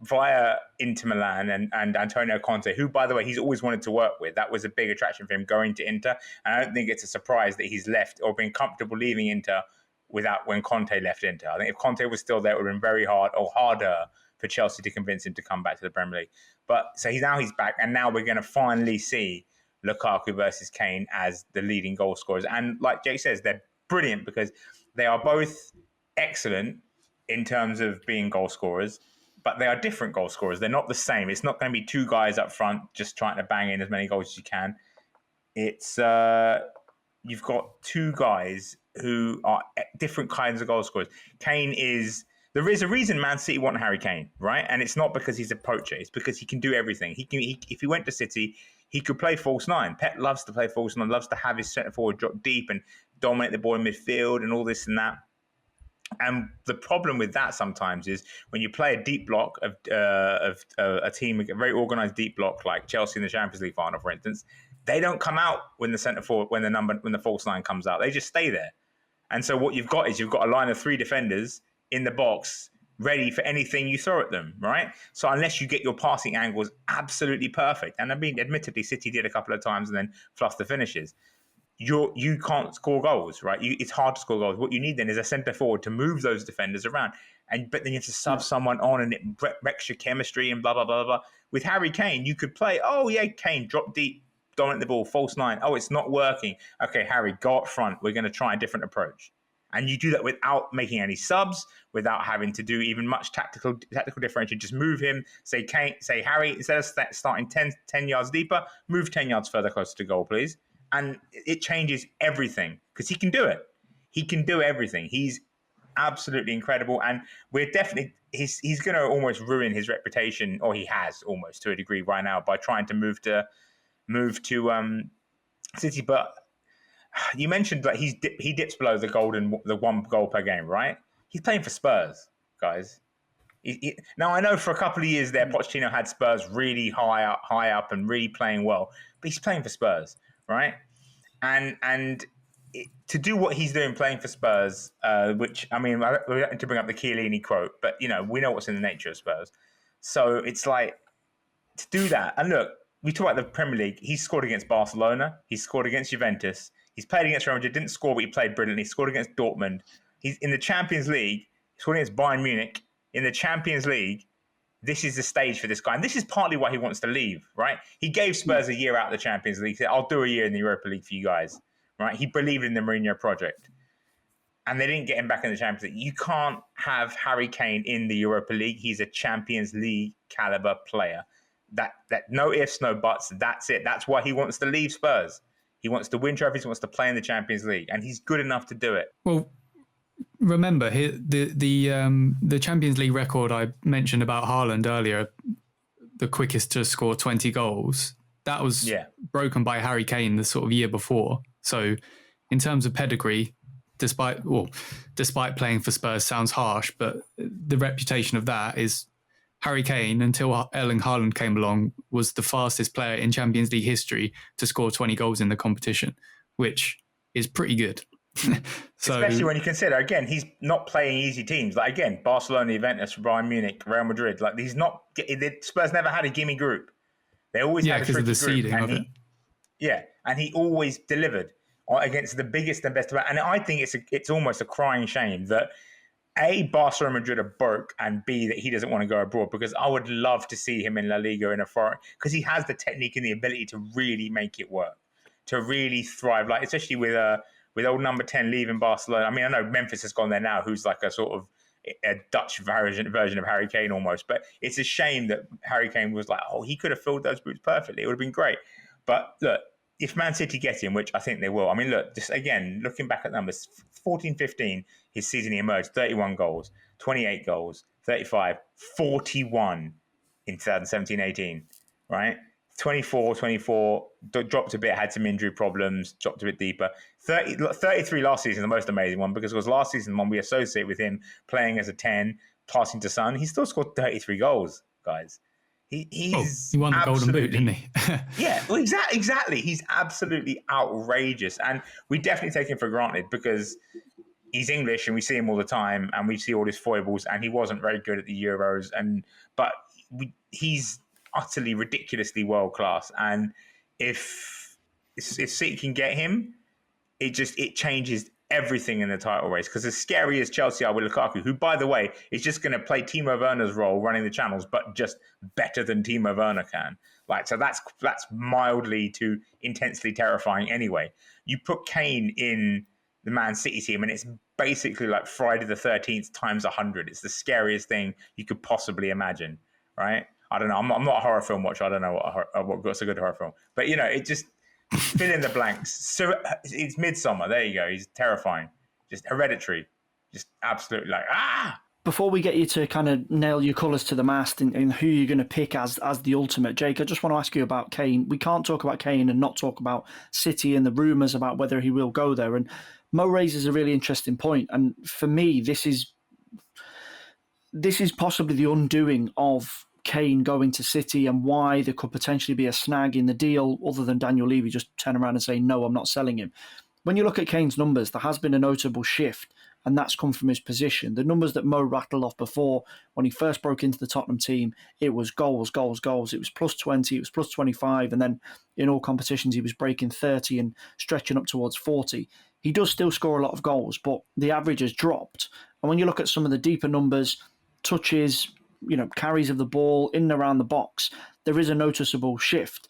via Inter Milan and Antonio Conte, who, by the way, he's always wanted to work with. That was a big attraction for him going to Inter. And I don't think it's a surprise that he's left or been comfortable leaving Inter when Conte left Inter. I think if Conte was still there, it would have been very hard or harder for Chelsea to convince him to come back to the Premier League. But so he's back, and now we're going to finally see Lukaku versus Kane as the leading goal scorers. And like Jake says, they're brilliant because they are both excellent in terms of being goal scorers, but they are different goal scorers. They're not the same. It's not going to be two guys up front just trying to bang in as many goals as you can. It's you've got two guys who are different kinds of goal scorers. There is a reason Man City want Harry Kane, right? And it's not because he's a poacher. It's because he can do everything. If he went to City, he could play false nine. Pep loves to play false nine, loves to have his centre forward drop deep and dominate the ball in midfield and all this and that. And the problem with that sometimes is when you play a deep block of a team, a very organised deep block like Chelsea in the Champions League final, for instance, they don't come out when the centre forward, when the false nine comes out. They just stay there. And so what you've got is you've got a line of three defenders in the box ready for anything you throw at them, right? So unless you get your passing angles absolutely perfect, and I mean, admittedly, City did a couple of times and then fluffed the finishes, you can't score goals, right? It's hard to score goals. What you need then is a centre forward to move those defenders around, but then you have to sub someone on, and it wrecks your chemistry and blah blah blah blah. With Harry Kane, you could play. Oh yeah, Kane drop deep, dominate the ball, false nine. Oh, it's not working. Okay, Harry, go up front. We're going to try a different approach, and you do that without making any subs, without having to do even much tactical differentiation. Just move him. Say Harry, instead of starting 10 yards deeper, move 10 yards further closer to goal, please. And it changes everything because he can do it. He can do everything. He's absolutely incredible. And we're definitely, he's going to almost ruin his reputation, or he has almost to a degree right now, by trying to move to City. But you mentioned that he dips below the 1 goal per game, right? He's playing for Spurs, guys. Now, I know for a couple of years there, Pochettino had Spurs really high up and really playing well, but he's playing for Spurs, right? And to do what he's doing playing for Spurs, which, I mean, we don't need to bring up the Chiellini quote, but, we know what's in the nature of Spurs. So it's like, to do that, and look, we talk about the Premier League, he scored against Barcelona, he scored against Juventus, he's played against Real Madrid, didn't score, but he played brilliantly, he scored against Dortmund. He's in the Champions League, he scored against Bayern Munich. In the Champions League, this is the stage for this guy. And this is partly why he wants to leave, right? He gave Spurs a year out of the Champions League. He said, I'll do a year in the Europa League for you guys, right? He believed in the Mourinho project. And they didn't get him back in the Champions League. You can't have Harry Kane in the Europa League. He's a Champions League caliber player. That no ifs, no buts. That's it. That's why he wants to leave Spurs. He wants to win trophies. He wants to play in the Champions League. And he's good enough to do it. Well, remember, the Champions League record I mentioned about Haaland earlier, the quickest to score 20 goals, that was broken by Harry Kane the sort of year before. So in terms of pedigree, despite playing for Spurs sounds harsh, but the reputation of that is Harry Kane, until Erling Haaland came along, was the fastest player in Champions League history to score 20 goals in the competition, which is pretty good. Especially when you consider, again, he's not playing easy teams. Like, again, Barcelona, Juventus, Bayern Munich, Real Madrid. Like, Spurs never had a gimme group. They always had a tricky of the group. Seeding of it. Yeah, and he always delivered against the biggest and best. And I think it's almost a crying shame that A, Barcelona, Madrid are broke, and B, that he doesn't want to go abroad, because I would love to see him in La Liga in a foreign, because he has the technique and the ability to really make it work, to really thrive. Like, especially with old number 10 leaving Barcelona. I mean, I know Memphis has gone there now, who's like a sort of a Dutch version of Harry Kane almost. But it's a shame that Harry Kane was like, he could have filled those boots perfectly. It would have been great. But look, if Man City get him, which I think they will. I mean, look, just again, looking back at numbers, 14-15, his season he emerged, 31 goals, 28 goals, 35, 41 in 2017-18, right? 24, dropped a bit, had some injury problems, dropped a bit deeper. 33 last season, the most amazing one, because it was last season one we associate with him playing as a 10, passing to Son. He still scored 33 goals, guys. He won the Golden Boot, didn't he? Yeah, well, exactly. He's absolutely outrageous. And we definitely take him for granted because, he's English and we see him all the time and we see all his foibles, and he wasn't very good at the Euros, but he's utterly ridiculously world class. And if City can get him, it changes everything in the title race. Because as scary as Chelsea are with Lukaku, who, by the way, is just going to play Timo Werner's role running the channels, but just better than Timo Werner can. Like, so that's mildly to intensely terrifying anyway. You put Kane in the Man City team, and it's basically like Friday the 13th times 100. It's the scariest thing you could possibly imagine, right? I don't know. I'm not a horror film watcher. I don't know what's a good horror film. But, it just fill in the blanks. So it's Midsummer. There you go. He's terrifying. Just Hereditary. Just absolutely like, ah! Before we get you to kind of nail your colours to the mast and who you're going to pick as the ultimate, Jake, I just want to ask you about Kane. We can't talk about Kane and not talk about City and the rumours about whether he will go there. And Mo raises a really interesting point. And for me, this is possibly the undoing of Kane going to City and why there could potentially be a snag in the deal other than Daniel Levy just turn around and say, no, I'm not selling him. When you look at Kane's numbers, there has been a notable shift, and that's come from his position. The numbers that Mo rattled off before, when he first broke into the Tottenham team, it was goals, goals, goals. It was plus 20, it was plus 25, and then in all competitions he was breaking 30 and stretching up towards 40. He does still score a lot of goals, but the average has dropped. And when you look at some of the deeper numbers, touches, carries of the ball in and around the box, there is a noticeable shift.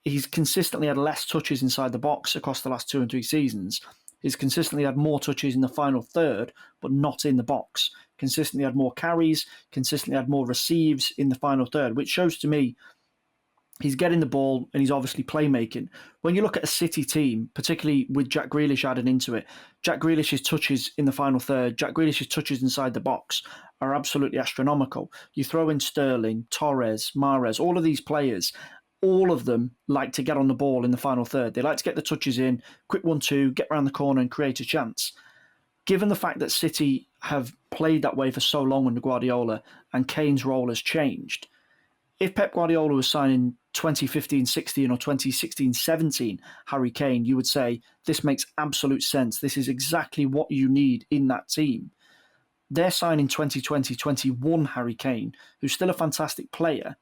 He's consistently had less touches inside the box across the last 2 and 3 seasons. He's consistently had more touches in the final third, but not in the box. Consistently had more carries, consistently had more receives in the final third, which shows to me he's getting the ball and he's obviously playmaking. When you look at a City team, particularly with Jack Grealish added into it, Jack Grealish's touches in the final third, Jack Grealish's touches inside the box are absolutely astronomical. You throw in Sterling, Torres, Mahrez, all of these players, all of them like to get on the ball in the final third. They like to get the touches in, quick 1-2, get around the corner and create a chance. Given the fact that City have played that way for so long under Guardiola and Kane's role has changed, if Pep Guardiola was signing 2015-16 or 2016-17 Harry Kane, you would say, this makes absolute sense. This is exactly what you need in that team. They're signing 2020-21 Harry Kane, who's still a fantastic player,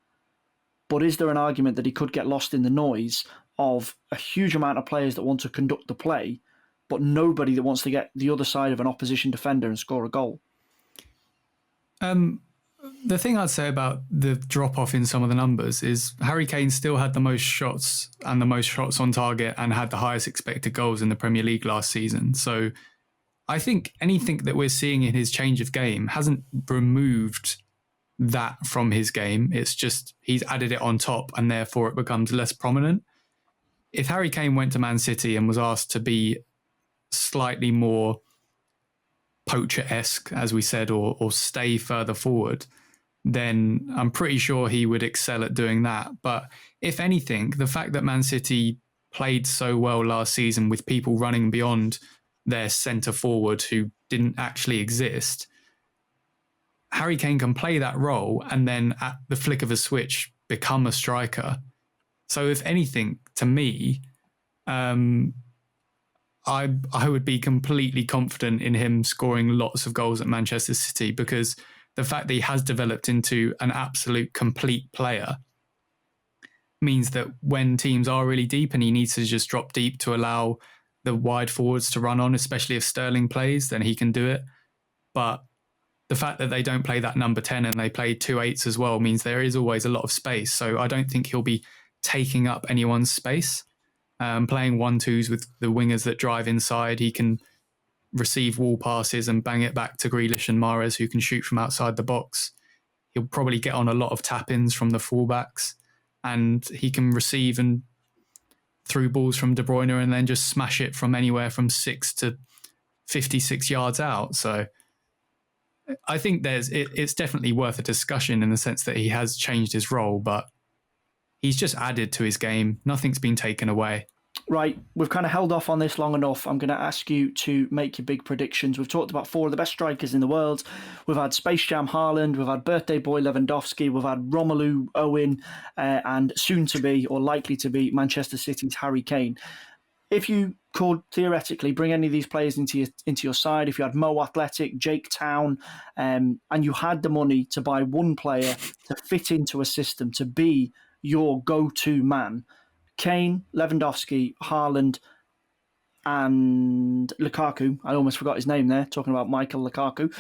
but is there an argument that he could get lost in the noise of a huge amount of players that want to conduct the play, but nobody that wants to get the other side of an opposition defender and score a goal? The thing I'd say about the drop-off in some of the numbers is Harry Kane still had the most shots and the most shots on target and had the highest expected goals in the Premier League last season. So I think anything that we're seeing in his change of game hasn't removed that from his game. It's just he's added it on top and therefore it becomes less prominent. If Harry Kane went to Man City and was asked to be slightly more poacher-esque, as we said, or stay further forward, then I'm pretty sure he would excel at doing that. But if anything, the fact that Man City played so well last season with people running beyond their centre forward who didn't actually exist, Harry Kane can play that role and then at the flick of a switch become a striker. So if anything, to me, I would be completely confident in him scoring lots of goals at Manchester City, because the fact that he has developed into an absolute complete player means that when teams are really deep and he needs to just drop deep to allow the wide forwards to run on, especially if Sterling plays, then he can do it. But the fact that they don't play that number 10 and they play 2 8s as well means there is always a lot of space. So I don't think he'll be taking up anyone's space. Playing 1-2s with the wingers that drive inside, he can receive wall passes and bang it back to Grealish and Mahrez, who can shoot from outside the box. He'll probably get on a lot of tap-ins from the fullbacks, and he can receive and through balls from De Bruyne and then just smash it from anywhere from 6 to 56 yards out. So I think it's definitely worth a discussion in the sense that he has changed his role, but he's just added to his game. Nothing's been taken away. Right, we've kind of held off on this long enough. I'm going to ask you to make your big predictions. We've talked about 4 of the best strikers in the world. We've had Space Jam Haaland, we've had Birthday Boy Lewandowski, we've had Romelu Owen, and soon to be, or likely to be, Manchester City's Harry Kane. if you could theoretically bring any of these players into your side, if you had Mo Athletic, Jake Town, and you had the money to buy one player to fit into a system to be your go-to man, Kane, Lewandowski, Haaland, and Lukaku. I almost forgot his name there, talking about Michael Lukaku.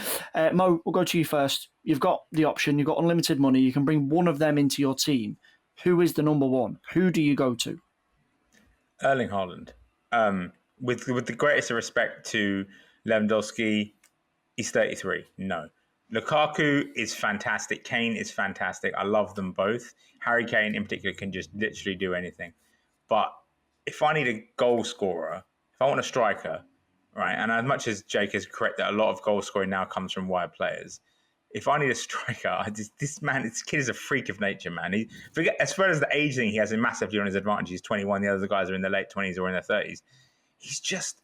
Mo, we'll go to you first. You've got the option, you've got unlimited money, you can bring one of them into your team. Who is the number one? Who do you go to? Erling Haaland. With the greatest of respect to Lewandowski, he's 33. No. Lukaku is fantastic. Kane is fantastic. I love them both. Harry Kane in particular can just literally do anything. But if I need a goal scorer, if I want a striker, right, and as much as Jake is correct that a lot of goal scoring now comes from wide players, if I need a striker, this kid is a freak of nature, man. As far as the age thing, he has a massively on his advantage. He's 21. The other guys are in their late 20s or in their 30s. He's just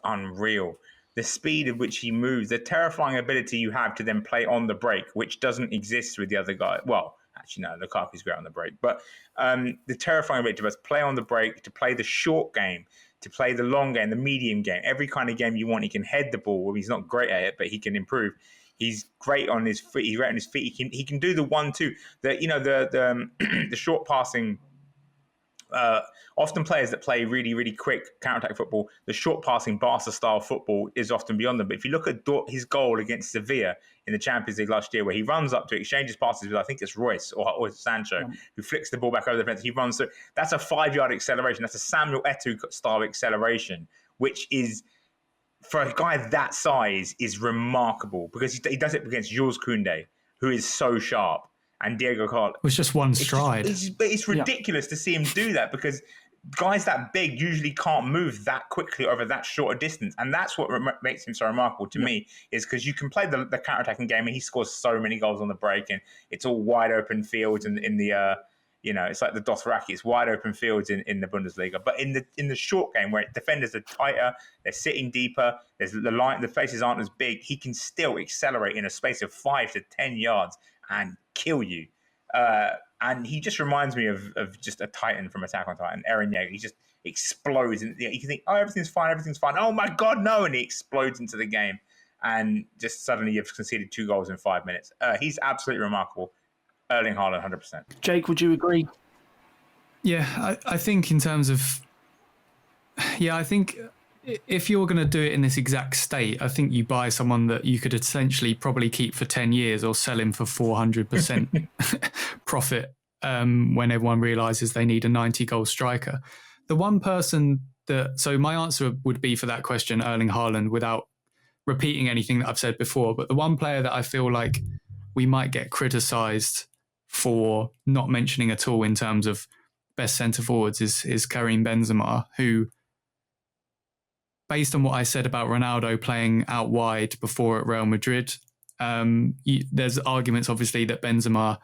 unreal. The speed at which he moves, the terrifying ability you have to then play on the break, which doesn't exist with the other guy. Well, actually, no, Lukaku's great on the break. But the terrifying ability to both play on the break, to play the short game, to play the long game, the medium game, every kind of game you want. He can head the ball. Well, he's not great at it, but he can improve. He's great on his feet. He's great on his feet. He can do the 1-2. The short passing. Often players that play really, really quick counter-attack football, the short passing Barca-style football is often beyond them. But if you look at his goal against Sevilla in the Champions League last year, where he runs up to exchanges passes with, I think it's Royce or Sancho, who flicks the ball back over the fence. He runs through. That's a 5-yard acceleration. That's a Samuel Eto'o-style acceleration, which is, for a guy that size, is remarkable because he does it against Jules Koundé, who is so sharp, and Diego Carlos. It was just one stride. It's ridiculous to see him do that because guys that big usually can't move that quickly over that short a distance. And that's what makes him so remarkable to me, is because you can play the counter-attacking game and he scores so many goals on the break and it's all wide open fields and in the it's like the Dothraki. It's wide open fields in the Bundesliga. But in the short game where defenders are tighter, they're sitting deeper, the faces aren't as big, he can still accelerate in a space of 5 to 10 yards and kill you. And he just reminds me of just a Titan from Attack on Titan, Eren Yeager. He just explodes. And you can think, oh, everything's fine. Oh, my God, no. And he explodes into the game. And just suddenly you've conceded 2 goals in 5 minutes. He's absolutely remarkable. Erling Haaland, 100%. Jake, would you agree? Yeah, I think in terms of... Yeah, I think if you're going to do it in this exact state, I think you buy someone that you could essentially probably keep for 10 years or sell him for 400% profit when everyone realises they need a 90-goal striker. The one person so my answer would be for that question, Erling Haaland, without repeating anything that I've said before. But the one player that I feel like we might get criticised for not mentioning at all in terms of best centre-forwards is Karine Benzema, who, based on what I said about Ronaldo playing out wide before at Real Madrid, there's arguments, obviously, that Benzema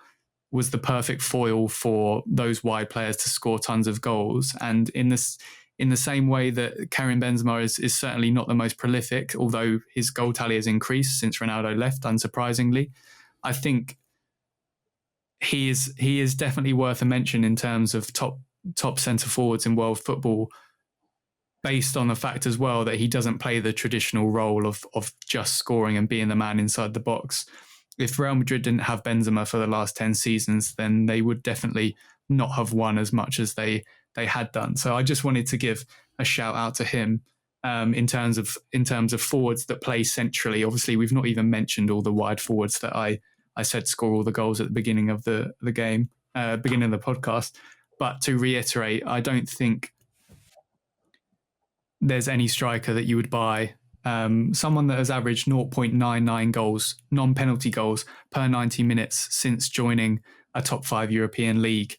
was the perfect foil for those wide players to score tons of goals. And in the same way that Karine Benzema is certainly not the most prolific, although his goal tally has increased since Ronaldo left, unsurprisingly, I think he is definitely worth a mention in terms of top centre forwards in world football, based on the fact as well that he doesn't play the traditional role of just scoring and being the man inside the box. If Real Madrid didn't have Benzema for the last 10 seasons, then they would definitely not have won as much as they had done. So I just wanted to give a shout out to him in terms of forwards that play centrally. Obviously, we've not even mentioned all the wide forwards that I said score all the goals at the beginning of the game, beginning of the podcast. But to reiterate, I don't think there's any striker that you would buy. Someone that has averaged 0.99 goals, non-penalty goals per 90 minutes since joining a top 5 European league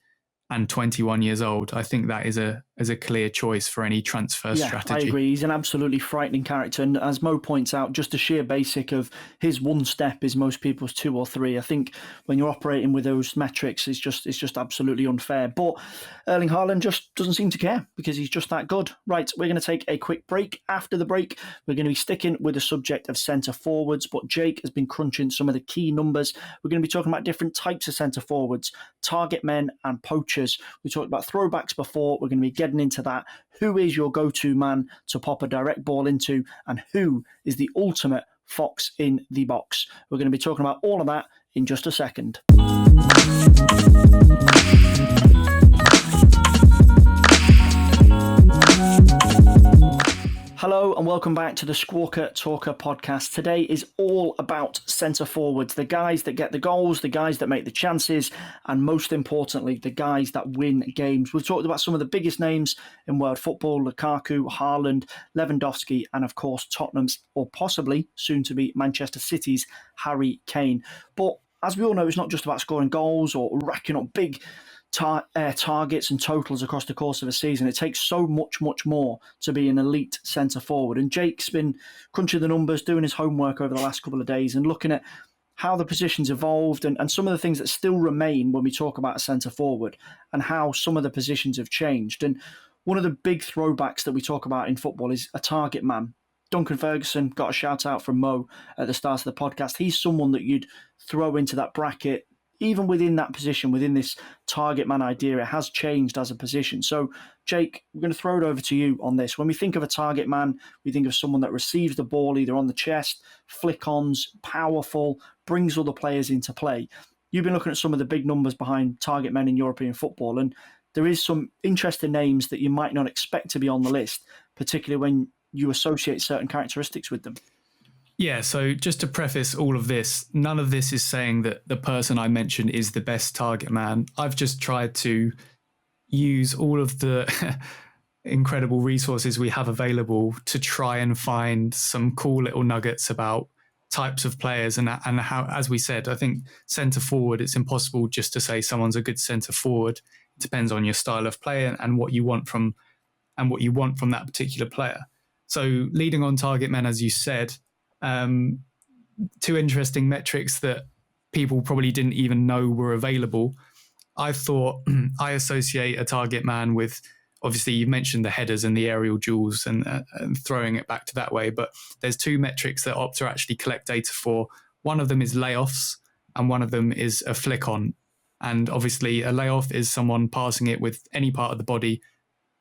and 21 years old. I think that is a clear choice for any transfer strategy. I agree. He's an absolutely frightening character. And as Mo points out, just the sheer basic of his one step is most people's 2 or 3. I think when you're operating with those metrics, it's just absolutely unfair. But Erling Haaland just doesn't seem to care because he's just that good. Right, we're going to take a quick break. After the break, we're going to be sticking with the subject of centre forwards, but Jake has been crunching some of the key numbers. We're going to be talking about different types of centre forwards, target men and poachers. We talked about throwbacks before. We're going to be getting into that. Who is your go-to man to pop a direct ball into, and who is the ultimate fox in the box? We're going to be talking about all of that in just a second. Hello and welcome back to the Squawka Talker Podcast. Today is all about centre forwards, the guys that get the goals, the guys that make the chances, and most importantly, the guys that win games. We've talked about some of the biggest names in world football: Lukaku, Haaland, Lewandowski, and of course Tottenham's, or possibly soon to be Manchester City's, Harry Kane. But as we all know, it's not just about scoring goals or racking up big targets and totals across the course of a season. It takes so much more to be an elite centre forward. And Jake's been crunching the numbers, doing his homework over the last couple of days and looking at how the positions evolved and some of the things that still remain when we talk about a centre forward and how some of the positions have changed. And one of the big throwbacks that we talk about in football is a target man. Duncan Ferguson got a shout out from Mo at the start of the podcast. He's someone that you'd throw into that bracket. Even within that position, within this target man idea, it has changed as a position. So, Jake, we're going to throw it over to you on this. When we think of a target man, we think of someone that receives the ball either on the chest, flick-ons, powerful, brings other players into play. You've been looking at some of the big numbers behind target men in European football, and there is some interesting names that you might not expect to be on the list, particularly when you associate certain characteristics with them. Yeah, so just to preface all of this, none of this is saying that the person I mentioned is the best target man. I've just tried to use all of the incredible resources we have available to try and find some cool little nuggets about types of players and how, as we said, I think centre forward, it's impossible just to say someone's a good centre forward. It depends on your style of play and what you want from that particular player. So leading on target men, as you said, two interesting metrics that people probably didn't even know were available. I thought I associate a target man with, obviously you mentioned the headers and the aerial duels and throwing it back to that way, but there's two metrics that Opta actually collect data for. One of them is layoffs and one of them is a flick on. And obviously a layoff is someone passing it with any part of the body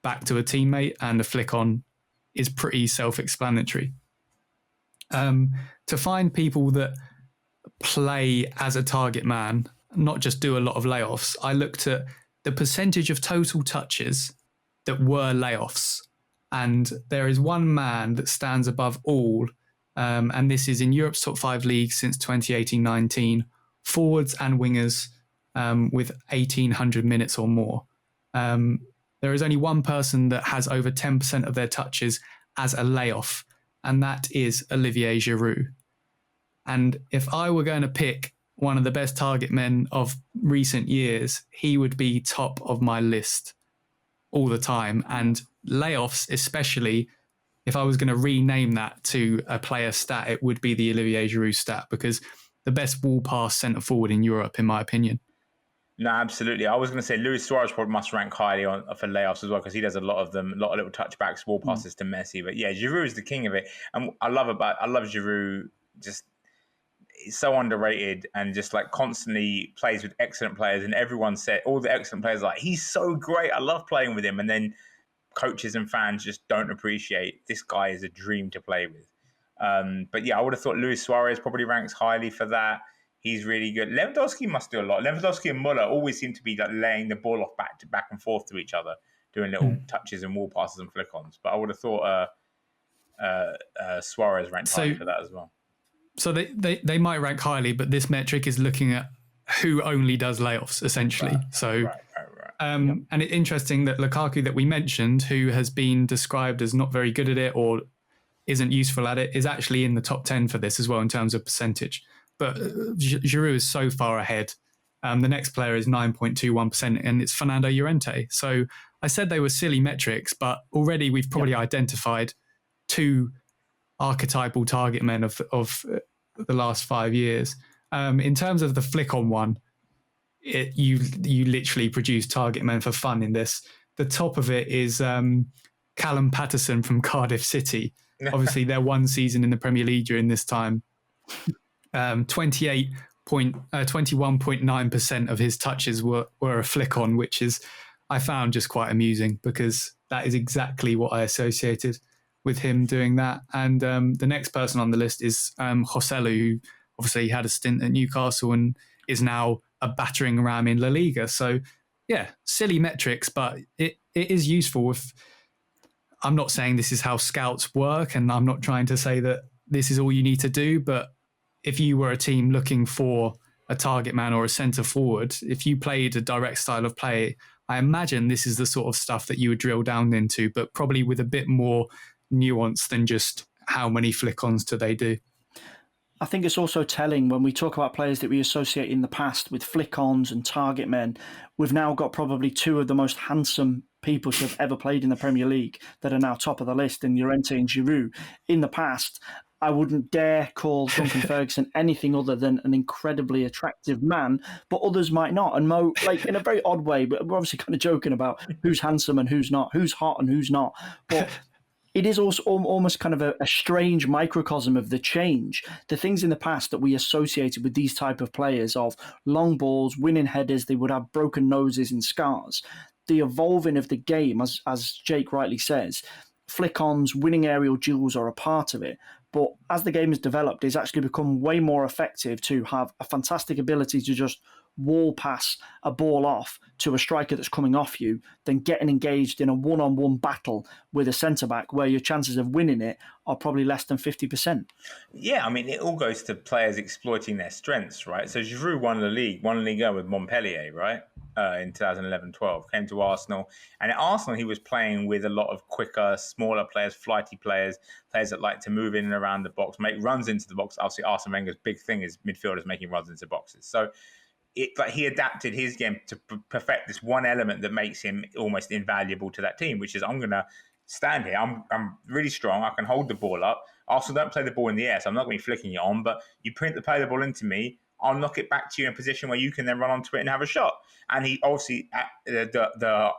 back to a teammate, and a flick on is pretty self-explanatory. To find people that play as a target man, not just do a lot of layoffs, I looked at the percentage of total touches that were layoffs. And there is one man that stands above all, and this is in Europe's top 5 leagues since 2018-19, forwards and wingers with 1,800 minutes or more. There is only one person that has over 10% of their touches as a layoff, and that is Olivier Giroux. And if I were going to pick one of the best target men of recent years, he would be top of my list all the time. And layoffs, especially, if I was going to rename that to a player stat, it would be the Olivier Giroux stat, because the best ball pass centre forward in Europe, in my opinion. No, absolutely. I was going to say Luis Suarez probably must rank highly for layoffs as well, because he does a lot of them, a lot of little touchbacks, ball passes to Messi. But yeah, Giroud is the king of it, and I love Giroud. Just he's so underrated, and just like constantly plays with excellent players. And everyone said, all the excellent players, are like, he's so great. I love playing with him. And then coaches and fans just don't appreciate this guy is a dream to play with. But yeah, I would have thought Luis Suarez probably ranks highly for that. He's really good. Lewandowski must do a lot. Lewandowski and Muller always seem to be like laying the ball off back and forth to each other, doing little touches and wall passes and flick-ons. But I would have thought Suarez ranked highly for that as well. So they might rank highly, but this metric is looking at who only does layoffs, essentially. Right. So, Right. And it's interesting that Lukaku that we mentioned, who has been described as not very good at it or isn't useful at it, is actually in the top 10 for this as well in terms of percentage. But Giroud is so far ahead. The next player is 9.21%, and it's Fernando Llorente. So I said they were silly metrics, but already we've probably identified two archetypal target men of the last 5 years. In terms of the flick-on one, you literally produce target men for fun in this. The top of it is Callum Patterson from Cardiff City. Obviously, they're one season in the Premier League during this time. 21.9% of his touches were a flick on, which is I found just quite amusing, because that is exactly what I associated with him doing that. And the next person on the list is Joselu, who obviously had a stint at Newcastle and is now a battering ram in La Liga. So, yeah, silly metrics, but it is useful. I'm not saying this is how scouts work, and I'm not trying to say that this is all you need to do, but if you were a team looking for a target man or a centre forward, if you played a direct style of play, I imagine this is the sort of stuff that you would drill down into, but probably with a bit more nuance than just how many flick-ons do they do. I think it's also telling when we talk about players that we associate in the past with flick-ons and target men. We've now got probably two of the most handsome people to have ever played in the Premier League that are now top of the list, in Llorente and Giroux. In the past, I wouldn't dare call Duncan Ferguson anything other than an incredibly attractive man, but others might not. And Mo, like, in a very odd way, but we're obviously kind of joking about who's handsome and who's not, who's hot and who's not. But it is also almost kind of a strange microcosm of the change. The things in the past that we associated with these type of players, of long balls, winning headers, they would have broken noses and scars. The evolving of the game, as Jake rightly says, flick-ons, winning aerial duels are a part of it. But as the game has developed, it's actually become way more effective to have a fantastic ability to just wall pass a ball off to a striker that's coming off you than getting engaged in a one-on-one battle with a centre-back where your chances of winning it are probably less than 50%. Yeah, I mean, it all goes to players exploiting their strengths, right? So Giroux won Liga with Montpellier, right? In 2011-12, came to Arsenal. And at Arsenal, he was playing with a lot of quicker, smaller players, flighty players that like to move in and around the box, make runs into the box. Obviously, Arsene Wenger's big thing is midfielders making runs into boxes. So but he adapted his game to perfect this one element that makes him almost invaluable to that team, which is, I'm going to stand here. I'm really strong. I can hold the ball up. Arsenal don't play the ball in the air, so I'm not going to be flicking it on. But you play the ball into me, I'll knock it back to you in a position where you can then run onto it and have a shot. And he obviously, the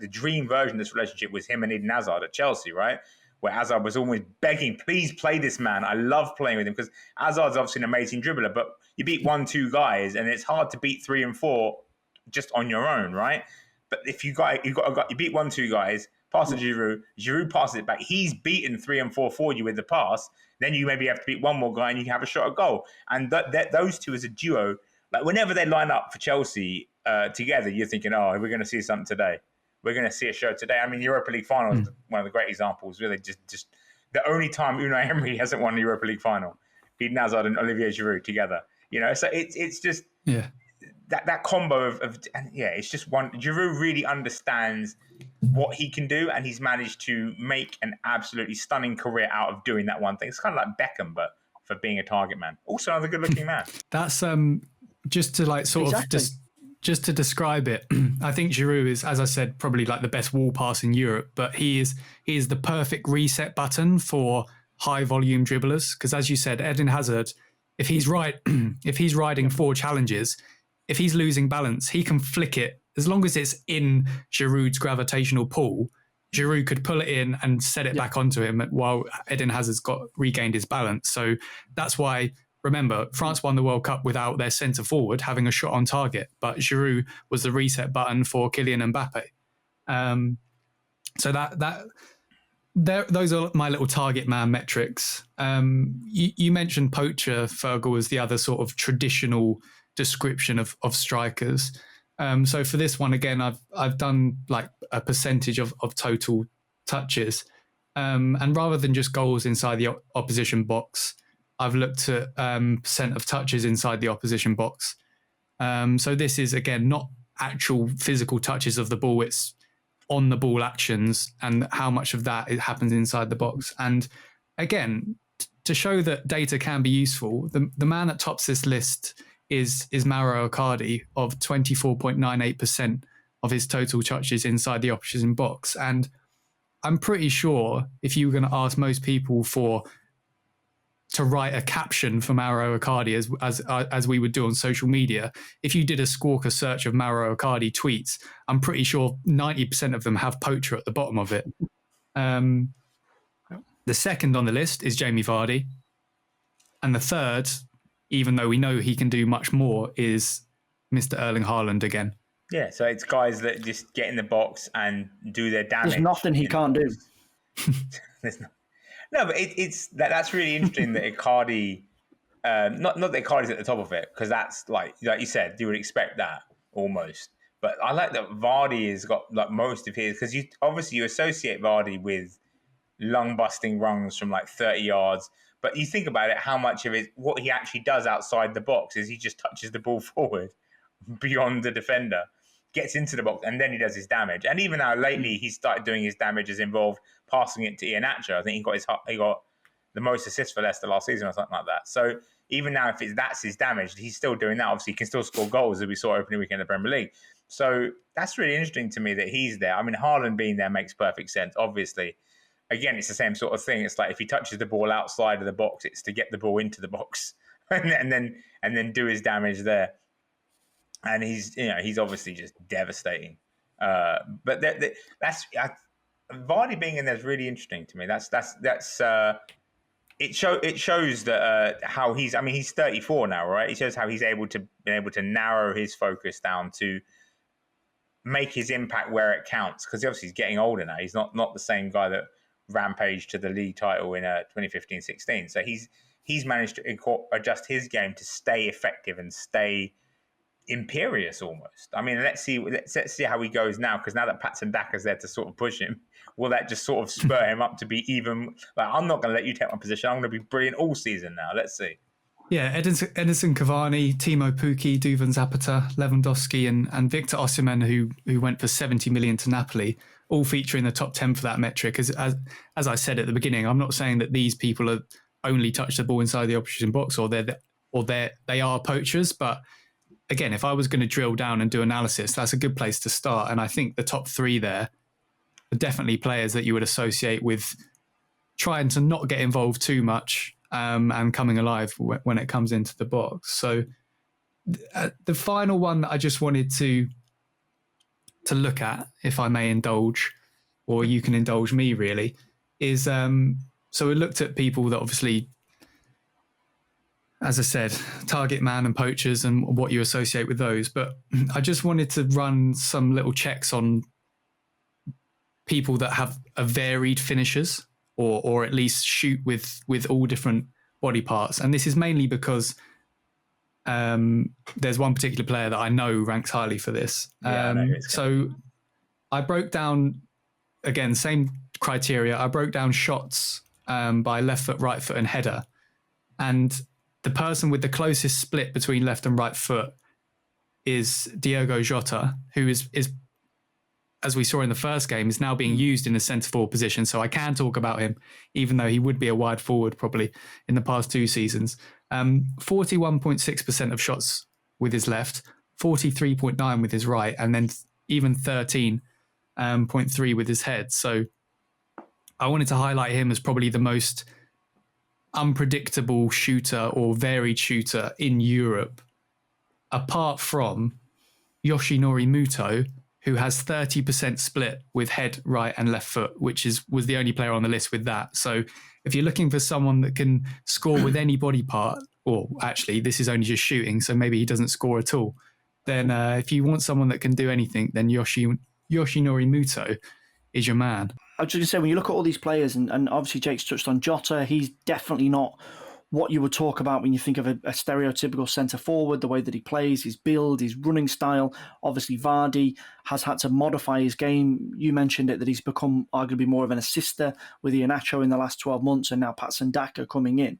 dream version of this relationship was him and Eden Hazard at Chelsea, right? Where Hazard was always begging, please play this man. I love playing with him, because Hazard's obviously an amazing dribbler, but you beat 1-2 guys, and it's hard to beat 3 and 4 just on your own, right? But if you beat 1-2 guys, pass to Giroux passes it back. He's beaten 3 and 4 for you with the pass. Then you maybe have to beat one more guy, and you can have a shot at goal. And those two as a duo, like whenever they line up for Chelsea together, you're thinking, oh, we're going to see something today. We're going to see a show today. I mean, Europa League final is one of the great examples. Really, just the only time Unai Emery hasn't won the Europa League final, Eden Hazard and Olivier Giroux together. You know, so it's just that combo of it's just one. Giroux really understands what he can do, and he's managed to make an absolutely stunning career out of doing that one thing. It's kind of like Beckham, but for being a target man. Also another good-looking man. That's just to like sort of just to describe it. I think Giroux is, as I said, probably like the best wall pass in Europe, but he is the perfect reset button for high volume dribblers. Because as you said, Eden Hazard, if he's riding 4 challenges, if he's losing balance, he can flick it. As long as it's in Giroud's gravitational pull, Giroux could pull it in and set it back onto him while Eden Hazard's regained his balance. So that's why, remember, France won the World Cup without their centre forward having a shot on target, but Giroux was the reset button for Kylian Mbappe. So those are my little target man metrics. You mentioned poacher, Feargal, as the other sort of traditional description of strikers. So for this one, again, I've done like a percentage of total touches. And rather than just goals inside the opposition box, I've looked at percent of touches inside the opposition box. So this is, again, not actual physical touches of the ball. It's on the ball actions and how much of that happens inside the box. And again, to show that data can be useful, the man that tops this list is Maro Icardi of 24.98% of his total touches inside the opposition box. And I'm pretty sure if you were going to ask most people to write a caption for Maro Icardi as we would do on social media, if you did a Squawka search of Maro Icardi tweets, I'm pretty sure 90% of them have poacher at the bottom of it. The second on the list is Jamie Vardy. And the third, even though we know he can do much more, is Mr. Erling Haaland again. Yeah, so it's guys that just get in the box and do their damage. There's nothing he can't do. There's no, but it's that's really interesting that Icardi, not that Icardi's at the top of it, because that's like you said, you would expect that almost. But I like that Vardy has got like most of his, because you associate Vardy with lung busting runs from like 30 yards. But you think about it, how much of it, what he actually does outside the box is he just touches the ball forward beyond the defender, gets into the box, and then he does his damage. And even now lately, he's started doing his damage as involved passing it to Iheanacho. I think he got the most assists for Leicester last season or something like that. So even now, if that's his damage, he's still doing that. Obviously, he can still score goals, as we saw opening weekend in the Premier League. So that's really interesting to me that he's there. I mean, Haaland being there makes perfect sense, obviously. Again, it's the same sort of thing. It's like if he touches the ball outside of the box, it's to get the ball into the box and then do his damage there. And he's obviously just devastating. But that's Vardy being in there is really interesting to me. It shows that how he's. I mean, he's 34 now, right? It shows how he's been able to narrow his focus down to make his impact where it counts. Because obviously he's getting older now. He's not the same guy that rampaged to the league title in 2015-16. So he's managed to adjust his game to stay effective and stay imperious almost. I mean, let's see how he goes now, because now that Patson Daka's there to sort of push him, will that just sort of spur him up to be even like, I'm not going to let you take my position, I'm going to be brilliant all season now. Let's see. Yeah, Edison Cavani, Timo Pukki, Duvan Zapata, Lewandowski, and Victor Osimhen, who went for 70 million to Napoli, all feature in the top 10 for that metric. As I said at the beginning, I'm not saying that these people are only touch the ball inside the opposition box or they are poachers, but again, if I was going to drill down and do analysis, that's a good place to start. And I think the top three there are definitely players that you would associate with trying to not get involved too much and coming alive when it comes into the box. So the final one that I just wanted to look at, if I may indulge, or you can indulge me really, is so we looked at people that obviously, as I said, target man and poachers and what you associate with those. But I just wanted to run some little checks on people that have a varied finishers or at least shoot with all different body parts. And this is mainly because there's one particular player that I know ranks highly for this. So I broke down, again, same criteria. I broke down shots by left foot, right foot and header. And the person with the closest split between left and right foot is Diogo Jota, who is, as we saw in the first game, is now being used in the centre-forward position. So I can talk about him, even though he would be a wide forward probably in the past two seasons. 41.6% of shots with his left, 43.9% with his right, and then even 13.3% with his head. So I wanted to highlight him as probably the most unpredictable shooter or varied shooter in Europe, apart from Yoshinori Muto, who has 30% split with head, right and left foot, which was the only player on the list with that. So if you're looking for someone that can score with any body part, or actually this is only just shooting, so maybe he doesn't score at all, then if you want someone that can do anything, then Yoshinori Muto is your man. I was just going to say, when you look at all these players, and obviously Jake's touched on Jota, he's definitely not what you would talk about when you think of a stereotypical centre-forward, the way that he plays, his build, his running style. Obviously, Vardy has had to modify his game. You mentioned it, that he's become arguably more of an assister with Iheanacho in the last 12 months, and now Patson Daka coming in.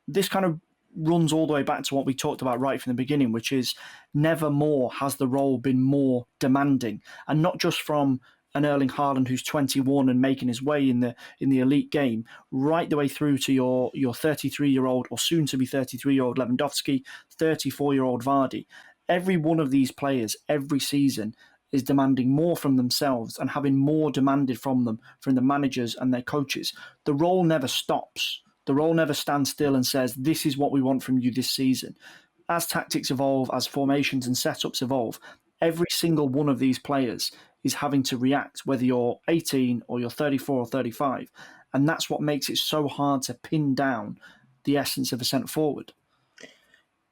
This kind of runs all the way back to what we talked about right from the beginning, which is never more has the role been more demanding. And not just from an Erling Haaland who's 21 and making his way in the elite game, right the way through to your 33-year-old or soon to be 33-year-old Lewandowski, 34-year-old Vardy. Every one of these players every season is demanding more from themselves and having more demanded from them, from the managers and their coaches. The role never stops. The role never stands still and says, this is what we want from you this season. As tactics evolve, as formations and setups evolve, every single one of these players is having to react, whether you're 18 or you're 34 or 35. And that's what makes it so hard to pin down the essence of a centre-forward.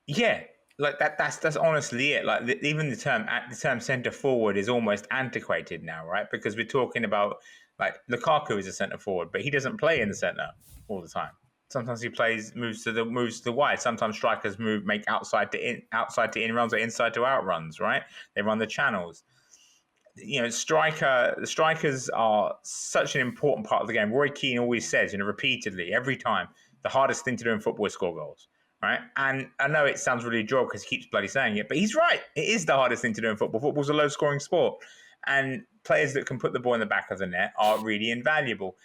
Yeah, like that's honestly it. Like even the term centre forward is almost antiquated now, right? Because we're talking about like Lukaku is a centre forward, but he doesn't play in the centre all the time. Sometimes he moves to the wide. Sometimes strikers make outside to in runs or inside to out runs, right? They run the channels. You know, strikers are such an important part of the game. Roy Keane always says, repeatedly, every time, the hardest thing to do in football is score goals, right? And I know it sounds really droll because he keeps bloody saying it, but he's right. It is the hardest thing to do in football. Football's a low-scoring sport, and players that can put the ball in the back of the net are really invaluable.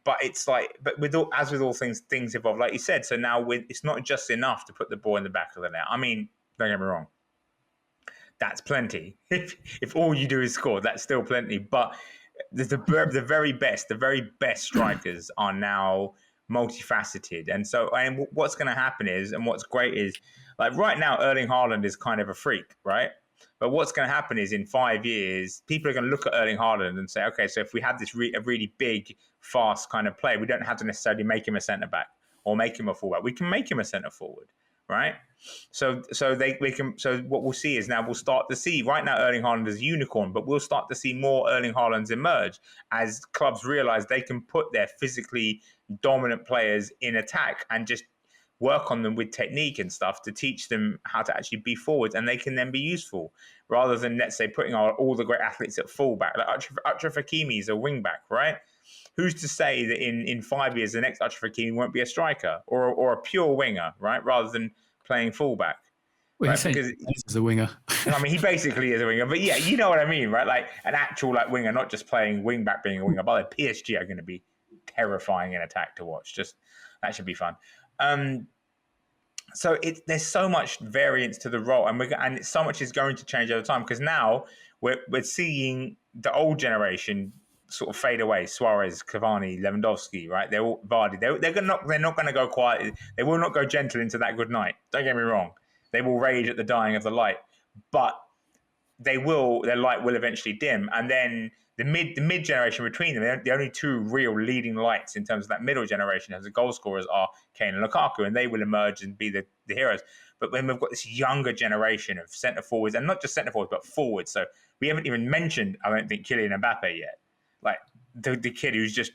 But it's like, with all things evolve, like you said. So now it's not just enough to put the ball in the back of the net. I mean, don't get me wrong. That's plenty. If all you do is score, that's still plenty. But the very best strikers are now multifaceted. And what's going to happen is, and what's great is, like right now, Erling Haaland is kind of a freak, right? But what's going to happen is in 5 years, people are going to look at Erling Haaland and say, okay, so if we have this a really big, fast kind of player, we don't have to necessarily make him a centre back or make him a fullback. We can make him a centre forward. Right, so what we'll see is now we'll start to see right now Erling Haaland is a unicorn, but we'll start to see more Erling Haalands emerge as clubs realize they can put their physically dominant players in attack and just work on them with technique and stuff to teach them how to actually be forwards, and they can then be useful rather than, let's say, putting all the great athletes at fullback. Like Achraf Hakimi is a wing back, right? Who's to say that in 5 years the next Achraf Hakimi won't be a striker or a pure winger, right? Rather than playing fullback. Well, right? Because he's a winger. I mean, he basically is a winger, but yeah, you know what I mean, right? Like an actual winger, not just playing wing back, being a winger. By the way, PSG are going to be terrifying in attack to watch. Just that should be fun. So there's so much variance to the role, and so much is going to change over time because now we're seeing the old generation sort of fade away. Suarez, Cavani, Lewandowski, right? They're all Vardy. They're not going to go quiet. They will not go gentle into that good night. Don't get me wrong. They will rage at the dying of the light, but their light will eventually dim. And then the mid generation between them, the only two real leading lights in terms of that middle generation as the goal scorers are Kane and Lukaku, and they will emerge and be the heroes. But then we've got this younger generation of centre forwards, and not just centre forwards, but forwards. So we haven't even mentioned, I don't think, Kylian Mbappe yet. Like the kid who's just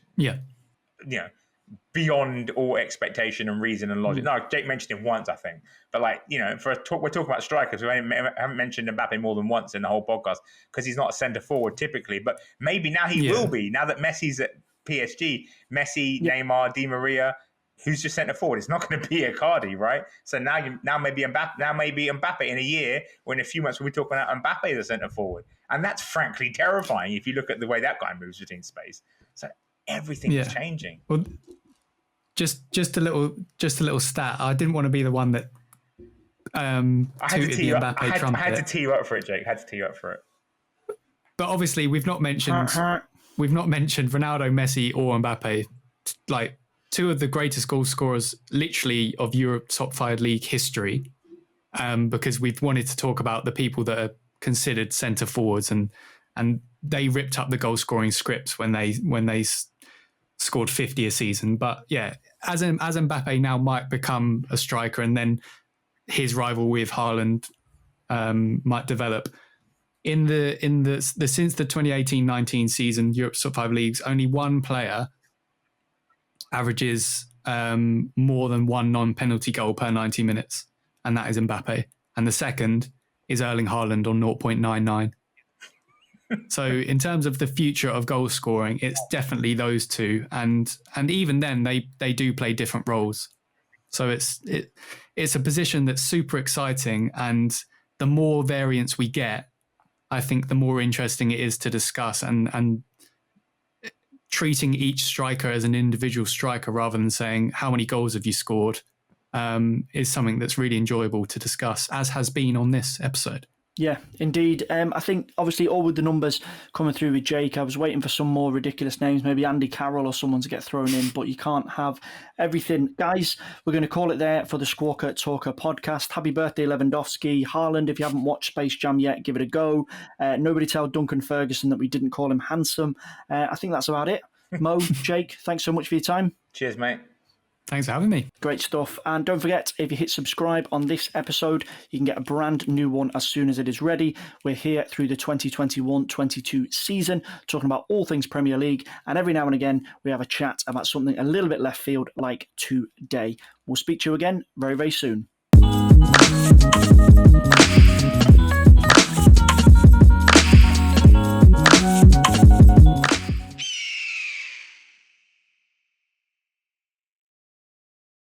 beyond all expectation and reason and logic. No, Jake mentioned him once, I think, but we're talking about strikers. We haven't mentioned Mbappe more than once in the whole podcast because he's not a centre forward typically. But maybe now he will be. Now that Messi's at PSG, Neymar, Di Maria, who's just centre forward? It's not going to be Icardi, right? So now maybe Mbappe in a year or in a few months we'll be talking about Mbappe as a centre forward. And that's frankly terrifying if you look at the way that guy moves between space. So everything is changing. Well, just a little stat. I didn't want to be the one that tooted the Mbappe trumpet. I had to tee you up for it, Jake. I had to tee you up for it. But obviously, we've not mentioned Ronaldo, Messi, or Mbappe, like two of the greatest goal scorers, literally of Europe's top 5 league history, because we've wanted to talk about the people that are considered centre forwards, and they ripped up the goal scoring scripts when they scored 50 a season. But yeah, as Mbappe now might become a striker, and then his rival with Haaland might develop. In the since the 2018-19 season, Europe's top 5 leagues, only one player averages more than one non-penalty goal per 90 minutes, and that is Mbappe. And the second is Erling Haaland on 0.99. So in terms of the future of goal scoring, it's definitely those two, and even then they do play different roles. So it's a position that's super exciting, and the more variance we get, I think the more interesting it is to discuss, and treating each striker as an individual striker rather than saying how many goals have you scored is something that's really enjoyable to discuss, as has been on this episode. Yeah, indeed. I think, obviously, all with the numbers coming through with Jake, I was waiting for some more ridiculous names, maybe Andy Carroll or someone to get thrown in, but you can't have everything. Guys, we're going to call it there for the Squawka Talker podcast. Happy birthday, Lewandowski. Haaland, if you haven't watched Space Jam yet, give it a go. Nobody tell Duncan Ferguson that we didn't call him handsome. I think that's about it. Mo, Jake, thanks so much for your time. Cheers, mate. Thanks for having me. Great stuff. And don't forget, if you hit subscribe on this episode, you can get a brand new one as soon as it is ready. We're here through the 2021-22 season, talking about all things Premier League. And every now and again, we have a chat about something a little bit left field, like today. We'll speak to you again very, very soon.